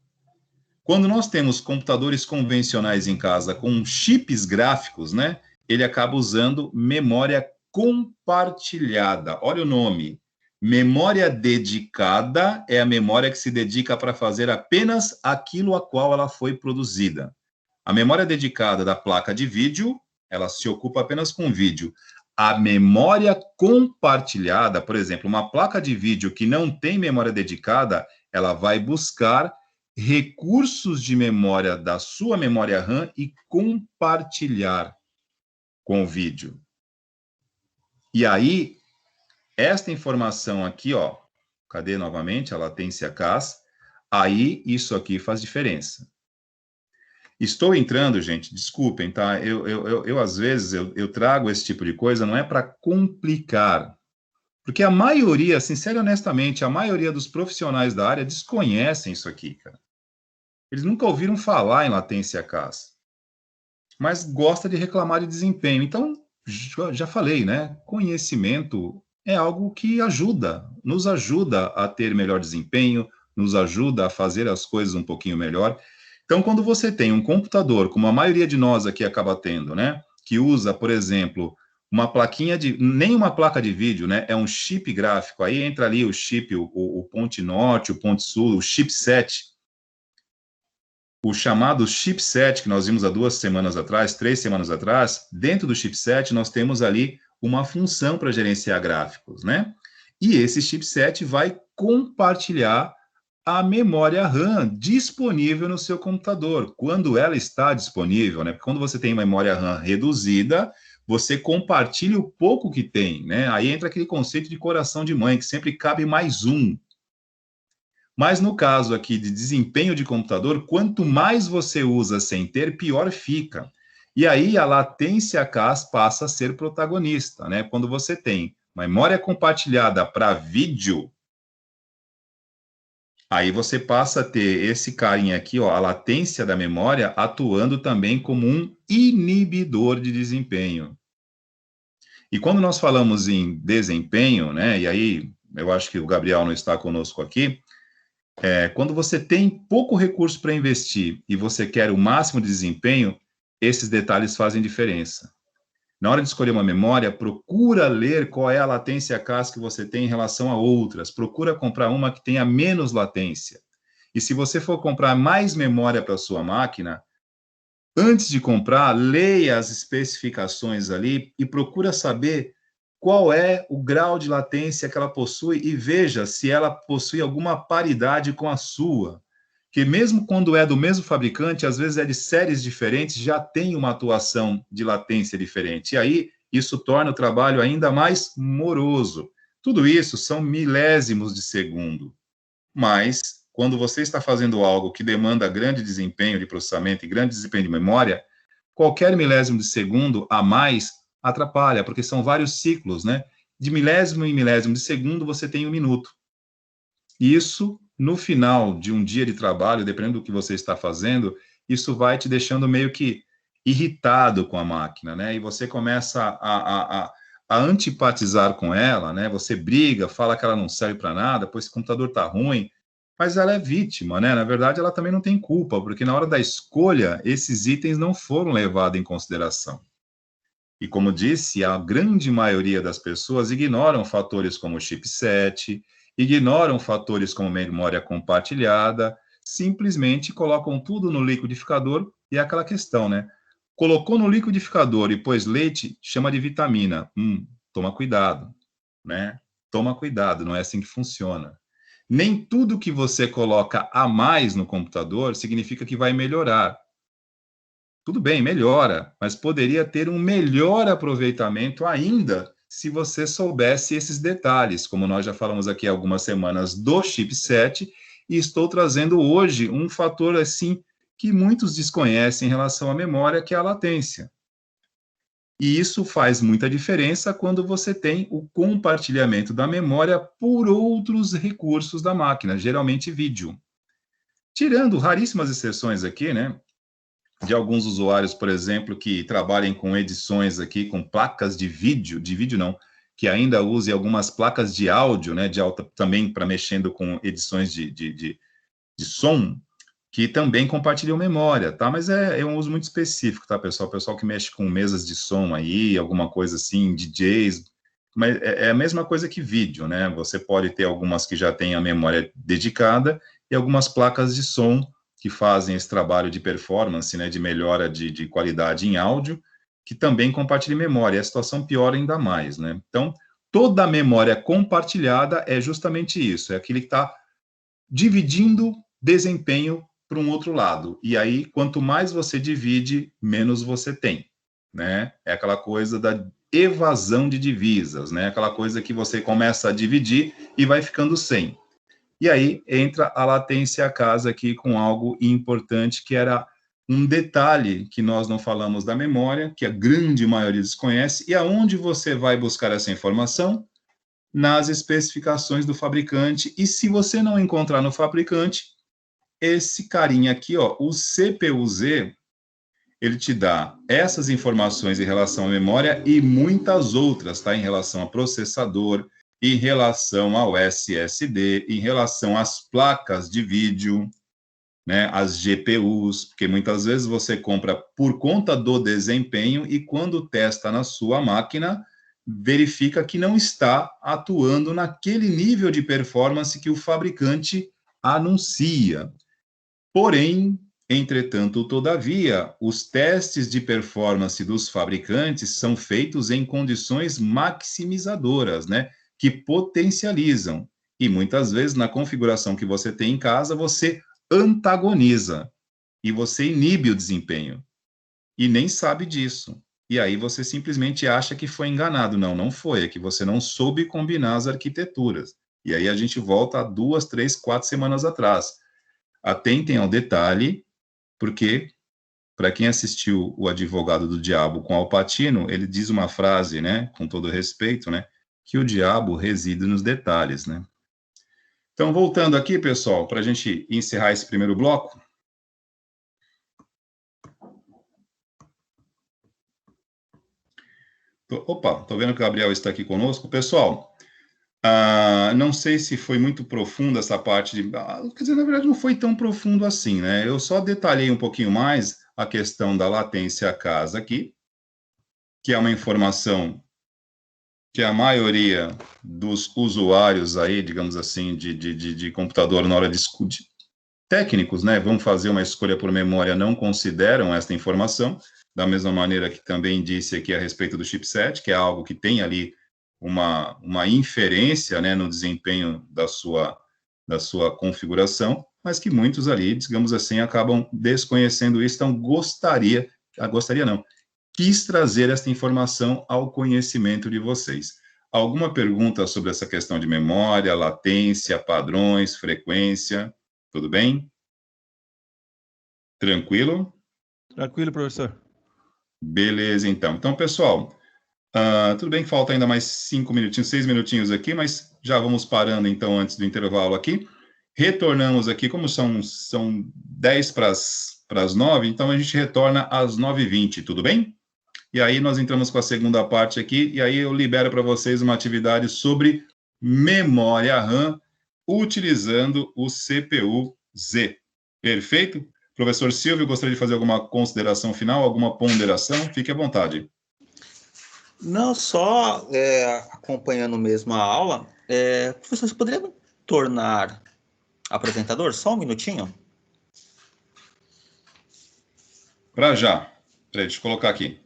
Quando nós temos computadores convencionais em casa com chips gráficos, né, ele acaba usando memória compartilhada. Olha o nome. Memória dedicada é a memória que se dedica para fazer apenas aquilo a qual ela foi produzida. A memória dedicada da placa de vídeo, ela se ocupa apenas com vídeo. A memória compartilhada, por exemplo, uma placa de vídeo que não tem memória dedicada, ela vai buscar recursos de memória da sua memória RAM e compartilhar com o vídeo. E aí, esta informação aqui, ó, cadê novamente a latência CAS? Aí, isso aqui faz diferença. Estou entrando, gente, desculpem, tá? Eu às vezes, eu trago esse tipo de coisa, não é para complicar. Porque a maioria, sincero e honestamente, a maioria dos profissionais da área desconhecem isso aqui, cara. Eles nunca ouviram falar em latência CAS, mas gosta de reclamar de desempenho. Então, já falei, né? Conhecimento é algo que nos ajuda a ter melhor desempenho, nos ajuda a fazer as coisas um pouquinho melhor. Então, quando você tem um computador, como a maioria de nós aqui acaba tendo, né? Que usa, por exemplo, uma plaquinha nem uma placa de vídeo, né? É um chip gráfico. Aí entra ali o chip, o ponte norte, o ponte sul, o chipset. O chamado chipset, que nós vimos há 2 semanas atrás, 3 semanas atrás, dentro do chipset nós temos ali uma função para gerenciar gráficos, né? E esse chipset vai compartilhar a memória RAM disponível no seu computador, quando ela está disponível, né? Porque quando você tem memória RAM reduzida, você compartilha o pouco que tem, né? Aí entra aquele conceito de coração de mãe, que sempre cabe mais um. Mas no caso aqui de desempenho de computador, quanto mais você usa sem ter, pior fica. E aí a latência CAS passa a ser protagonista, né? Quando você tem memória compartilhada para vídeo, aí você passa a ter esse carinha aqui, ó, a latência da memória atuando também como um inibidor de desempenho. E quando nós falamos em desempenho, né? E aí eu acho que o Gabriel não está conosco aqui. Quando você tem pouco recurso para investir e você quer o máximo de desempenho, esses detalhes fazem diferença. Na hora de escolher uma memória, procura ler qual é a latência CAS que você tem em relação a outras. Procura comprar uma que tenha menos latência. E se você for comprar mais memória para a sua máquina, antes de comprar, leia as especificações ali e procura saber qual é o grau de latência que ela possui e veja se ela possui alguma paridade com a sua. Que mesmo quando é do mesmo fabricante, às vezes é de séries diferentes, já tem uma atuação de latência diferente. E aí, isso torna o trabalho ainda mais moroso. Tudo isso são milésimos de segundo. Mas, quando você está fazendo algo que demanda grande desempenho de processamento e grande desempenho de memória, qualquer milésimo de segundo a mais atrapalha, porque são vários ciclos, né? De milésimo em milésimo de segundo, você tem 1 minuto. Isso, no final de um dia de trabalho, dependendo do que você está fazendo, isso vai te deixando meio que irritado com a máquina, né? E você começa a a antipatizar com ela, né? Você briga, fala que ela não serve para nada, pois esse computador está ruim, mas ela é vítima, né? Na verdade, ela também não tem culpa, porque na hora da escolha, esses itens não foram levados em consideração. E como disse, a grande maioria das pessoas ignoram fatores como chipset, ignoram fatores como memória compartilhada, simplesmente colocam tudo no liquidificador e é aquela questão, né? Colocou no liquidificador e pôs leite, chama de vitamina. Toma cuidado, né? Toma cuidado, não é assim que funciona. Nem tudo que você coloca a mais no computador significa que vai melhorar. Tudo bem, melhora, mas poderia ter um melhor aproveitamento ainda se você soubesse esses detalhes, como nós já falamos aqui há algumas semanas do chipset, e estou trazendo hoje um fator assim que muitos desconhecem em relação à memória, que é a latência. E isso faz muita diferença quando você tem o compartilhamento da memória por outros recursos da máquina, geralmente vídeo. Tirando raríssimas exceções aqui, né? De alguns usuários, por exemplo, que trabalhem com edições aqui, com placas de vídeo não, que ainda use algumas placas de áudio, né, de alta, também para mexendo com edições de som, que também compartilham memória, tá? Mas é um uso muito específico, tá, pessoal? Pessoal que mexe com mesas de som aí, alguma coisa assim, DJs, mas é a mesma coisa que vídeo, né? Você pode ter algumas que já têm a memória dedicada e algumas placas de som que fazem esse trabalho de performance, né, de melhora de qualidade em áudio, que também compartilham memória, e a situação piora ainda mais, né? Então, toda a memória compartilhada é justamente isso, é aquele que está dividindo desempenho para um outro lado, e aí, quanto mais você divide, menos você tem, né? É aquela coisa da evasão de divisas, né? Aquela coisa que você começa a dividir e vai ficando sem. E aí entra a latência a casa aqui com algo importante, que era um detalhe que nós não falamos da memória, que a grande maioria desconhece, e aonde você vai buscar essa informação? Nas especificações do fabricante, e se você não encontrar no fabricante, esse carinha aqui, ó, o CPU-Z, ele te dá essas informações em relação à memória e muitas outras, tá? Em relação a processador, em relação ao SSD, em relação às placas de vídeo, né, as GPUs, porque muitas vezes você compra por conta do desempenho e quando testa na sua máquina, verifica que não está atuando naquele nível de performance que o fabricante anuncia. Porém, entretanto, todavia, os testes de performance dos fabricantes são feitos em condições maximizadoras, né? Que potencializam. E muitas vezes, na configuração que você tem em casa, você antagoniza e você inibe o desempenho. E nem sabe disso. E aí você simplesmente acha que foi enganado. Não, não foi. É que você não soube combinar as arquiteturas. E aí a gente volta a 2, 3, 4 semanas atrás. Atentem ao detalhe, porque, para quem assistiu O Advogado do Diabo com Al Pacino, ele diz uma frase, né, com todo respeito, né, que o diabo reside nos detalhes, né. Então, voltando aqui, pessoal, para a gente encerrar esse primeiro bloco. Opa, estou vendo que o Gabriel está aqui conosco. Pessoal, não sei se foi muito profundo essa parte de... quer dizer, na verdade, não foi tão profundo assim, né? Eu só detalhei um pouquinho mais a questão da latência a casa aqui, que é uma informação que a maioria dos usuários aí, digamos assim, de computador na hora de discutir, técnicos, né, vão fazer uma escolha por memória, não consideram esta informação, da mesma maneira que também disse aqui a respeito do chipset, que é algo que tem ali uma inferência, né, no desempenho da sua configuração, mas que muitos ali, digamos assim, acabam desconhecendo isso, então gostaria não, quis trazer esta informação ao conhecimento de vocês. Alguma pergunta sobre essa questão de memória, latência, padrões, frequência? Tudo bem? Tranquilo? Tranquilo, professor. Beleza, então. Então, pessoal, tudo bem que falta ainda mais 5 minutinhos, 6 minutinhos aqui, mas já vamos parando, então, antes do intervalo aqui. Retornamos aqui, como são 10 para as 9, então a gente retorna às 9h20, tudo bem? e aí nós entramos com a segunda parte aqui, e aí eu libero para vocês uma atividade sobre memória RAM, utilizando o CPU-Z. Perfeito? Professor Silvio, gostaria de fazer alguma consideração final, alguma ponderação? Fique à vontade. Não, só acompanhando mesmo a aula, professor, você poderia me tornar apresentador? Só um minutinho? Para já. Peraí, deixa eu colocar aqui.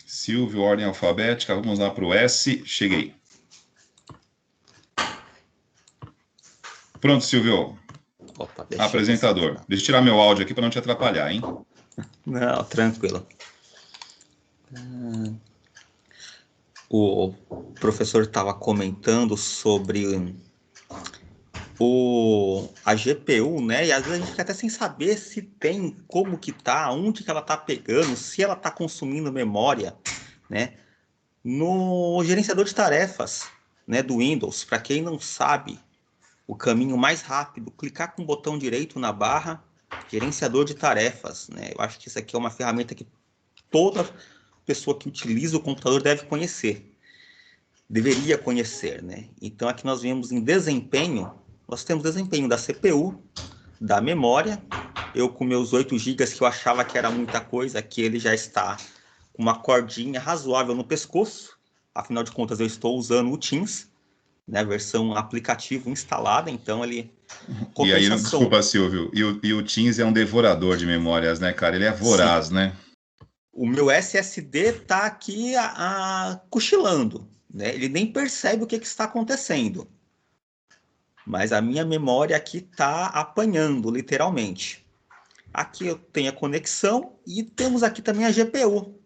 Silvio, ordem alfabética, vamos lá para o S, cheguei. Pronto, Silvio. Opa, apresentador. Deixa eu tirar meu áudio aqui para não te atrapalhar, hein? Não, tranquilo. O professor estava comentando sobre a GPU, né? E às vezes a gente fica até sem saber se tem, como que tá, onde que ela tá pegando, se ela tá consumindo memória, né? No gerenciador de tarefas, né, do Windows, para quem não sabe, o caminho mais rápido, clicar com o botão direito na barra, gerenciador de tarefas, né? Eu acho que isso aqui é uma ferramenta que toda pessoa que utiliza o computador deve conhecer. Deveria conhecer, né? Então aqui nós vemos em desempenho, nós temos desempenho da CPU, da memória. Eu com meus 8 GB que eu achava que era muita coisa, aqui ele já está com uma cordinha razoável no pescoço. Afinal de contas eu estou usando o Teams, né, a versão aplicativo instalada, então ele... E aí, desculpa, Silvio, e o Teams é um devorador de memórias, né, cara? Ele é voraz, sim, né? O meu SSD tá aqui cochilando, né? Ele nem percebe o que está acontecendo. Mas a minha memória aqui está apanhando, literalmente. Aqui eu tenho a conexão e temos aqui também a GPU.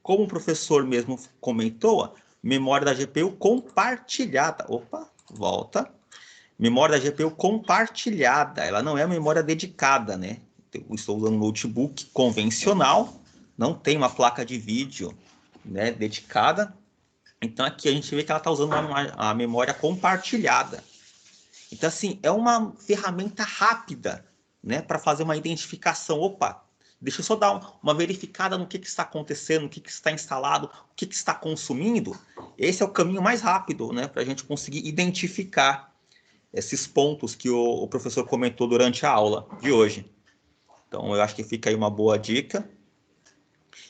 Como o professor mesmo comentou, memória da GPU compartilhada. Opa, volta. Memória da GPU compartilhada. Ela não é memória dedicada, né? Eu estou usando um notebook convencional, não tem uma placa de vídeo, né, dedicada. Então aqui a gente vê que ela está usando a memória compartilhada. Então assim, é uma ferramenta rápida, né, para fazer uma identificação. Opa, deixa eu só dar uma verificada no que está acontecendo, o que está instalado, o que está consumindo. Esse é o caminho mais rápido, né, para a gente conseguir identificar esses pontos que o professor comentou durante a aula de hoje. Então, eu acho que fica aí uma boa dica.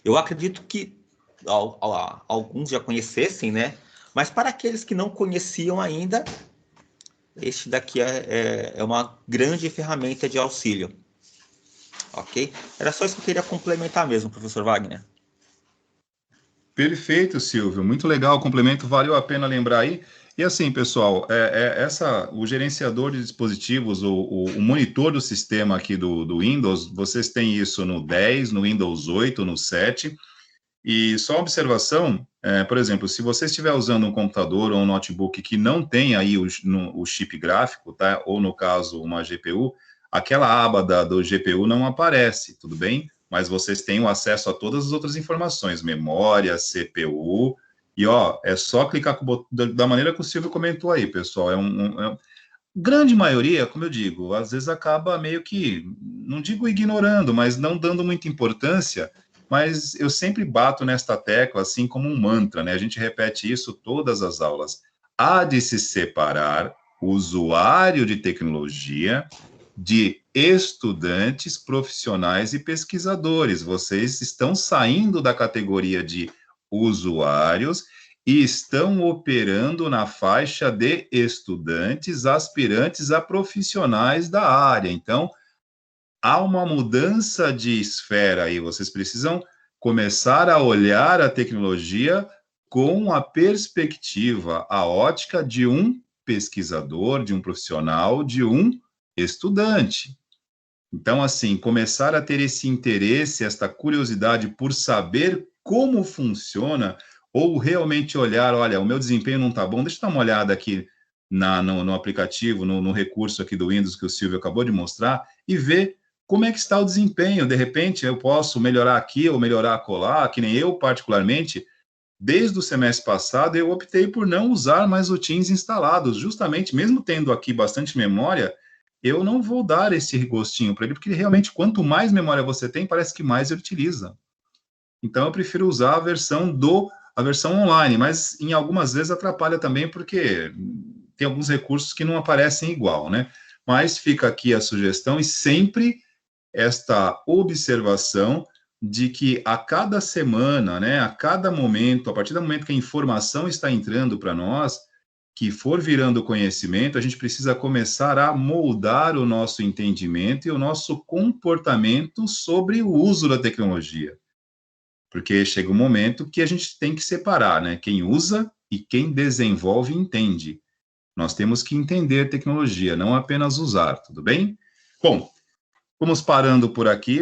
Eu acredito que alguns já conhecessem, né? Mas para aqueles que não conheciam ainda, este daqui é uma grande ferramenta de auxílio. Ok? Era só isso que eu queria complementar mesmo, professor Wagner. Perfeito, Silvio. Muito legal o complemento, valeu a pena lembrar aí. E assim, pessoal, o gerenciador de dispositivos, o monitor do sistema aqui do Windows, vocês têm isso no 10, no Windows 8, no 7. E só uma observação, por exemplo, se você estiver usando um computador ou um notebook que não tem aí o chip gráfico, tá? Ou no caso, uma GPU, aquela aba do GPU não aparece, tudo bem? Mas vocês têm o acesso a todas as outras informações, memória, CPU, e ó, é só clicar com o botão, da maneira que o Silvio comentou aí, pessoal, grande maioria, como eu digo, às vezes acaba meio que, não digo ignorando, mas não dando muita importância, mas eu sempre bato nesta tecla, assim como um mantra, né? A gente repete isso todas as aulas. Há de se separar o usuário de tecnologia de estudantes, profissionais e pesquisadores. Vocês estão saindo da categoria de usuários e estão operando na faixa de estudantes, aspirantes a profissionais da área. Então, há uma mudança de esfera aí, vocês precisam começar a olhar a tecnologia com a perspectiva, a ótica de um pesquisador, de um profissional, de um estudante. Então, assim, começar a ter esse interesse, esta curiosidade por saber como funciona, ou realmente olhar, olha, o meu desempenho não está bom, deixa eu dar uma olhada aqui no aplicativo, no recurso aqui do Windows que o Silvio acabou de mostrar, e ver como é que está o desempenho. De repente, eu posso melhorar aqui ou melhorar acolá, que nem eu, particularmente, desde o semestre passado, eu optei por não usar mais o Teams instalado, justamente, mesmo tendo aqui bastante memória, eu não vou dar esse gostinho para ele, porque realmente, quanto mais memória você tem, parece que mais ele utiliza. Então, eu prefiro usar a versão online, mas em algumas vezes atrapalha também, porque tem alguns recursos que não aparecem igual, né? Mas fica aqui a sugestão e sempre esta observação de que a cada semana, né, a cada momento, a partir do momento que a informação está entrando para nós, que for virando conhecimento, a gente precisa começar a moldar o nosso entendimento e o nosso comportamento sobre o uso da tecnologia. Porque chega um momento que a gente tem que separar, né? Quem usa e quem desenvolve entende. Nós temos que entender tecnologia, não apenas usar, tudo bem? Bom, vamos parando por aqui.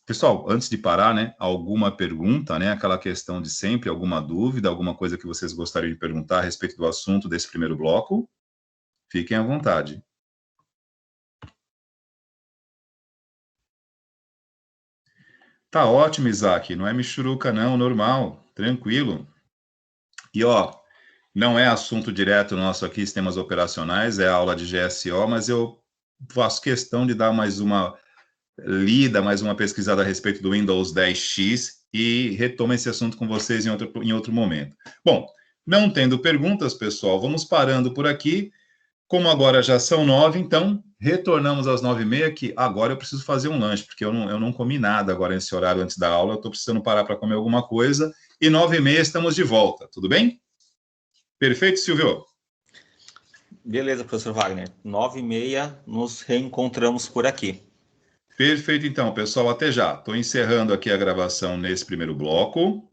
Pessoal, antes de parar, né? Alguma pergunta, né? Aquela questão de sempre, alguma dúvida, alguma coisa que vocês gostariam de perguntar a respeito do assunto desse primeiro bloco? Fiquem à vontade. Tá ótimo, Isaac. Não é michuruca, não, normal, tranquilo. E ó, não é assunto direto nosso aqui, sistemas operacionais, é aula de GSO, mas eu faço questão de dar mais uma lida, mais uma pesquisada a respeito do Windows 10X e retomo esse assunto com vocês em outro momento. Bom, não tendo perguntas, pessoal, vamos parando por aqui. Como agora já são 9, então retornamos às 9h30, que agora eu preciso fazer um lanche, porque eu não comi nada agora nesse horário antes da aula, eu estou precisando parar para comer alguma coisa, e 9h30 estamos de volta, tudo bem? Perfeito, Silvio? Beleza, professor Wagner. 9h30 nos reencontramos por aqui. Perfeito, então, pessoal, até já. Estou encerrando aqui a gravação nesse primeiro bloco.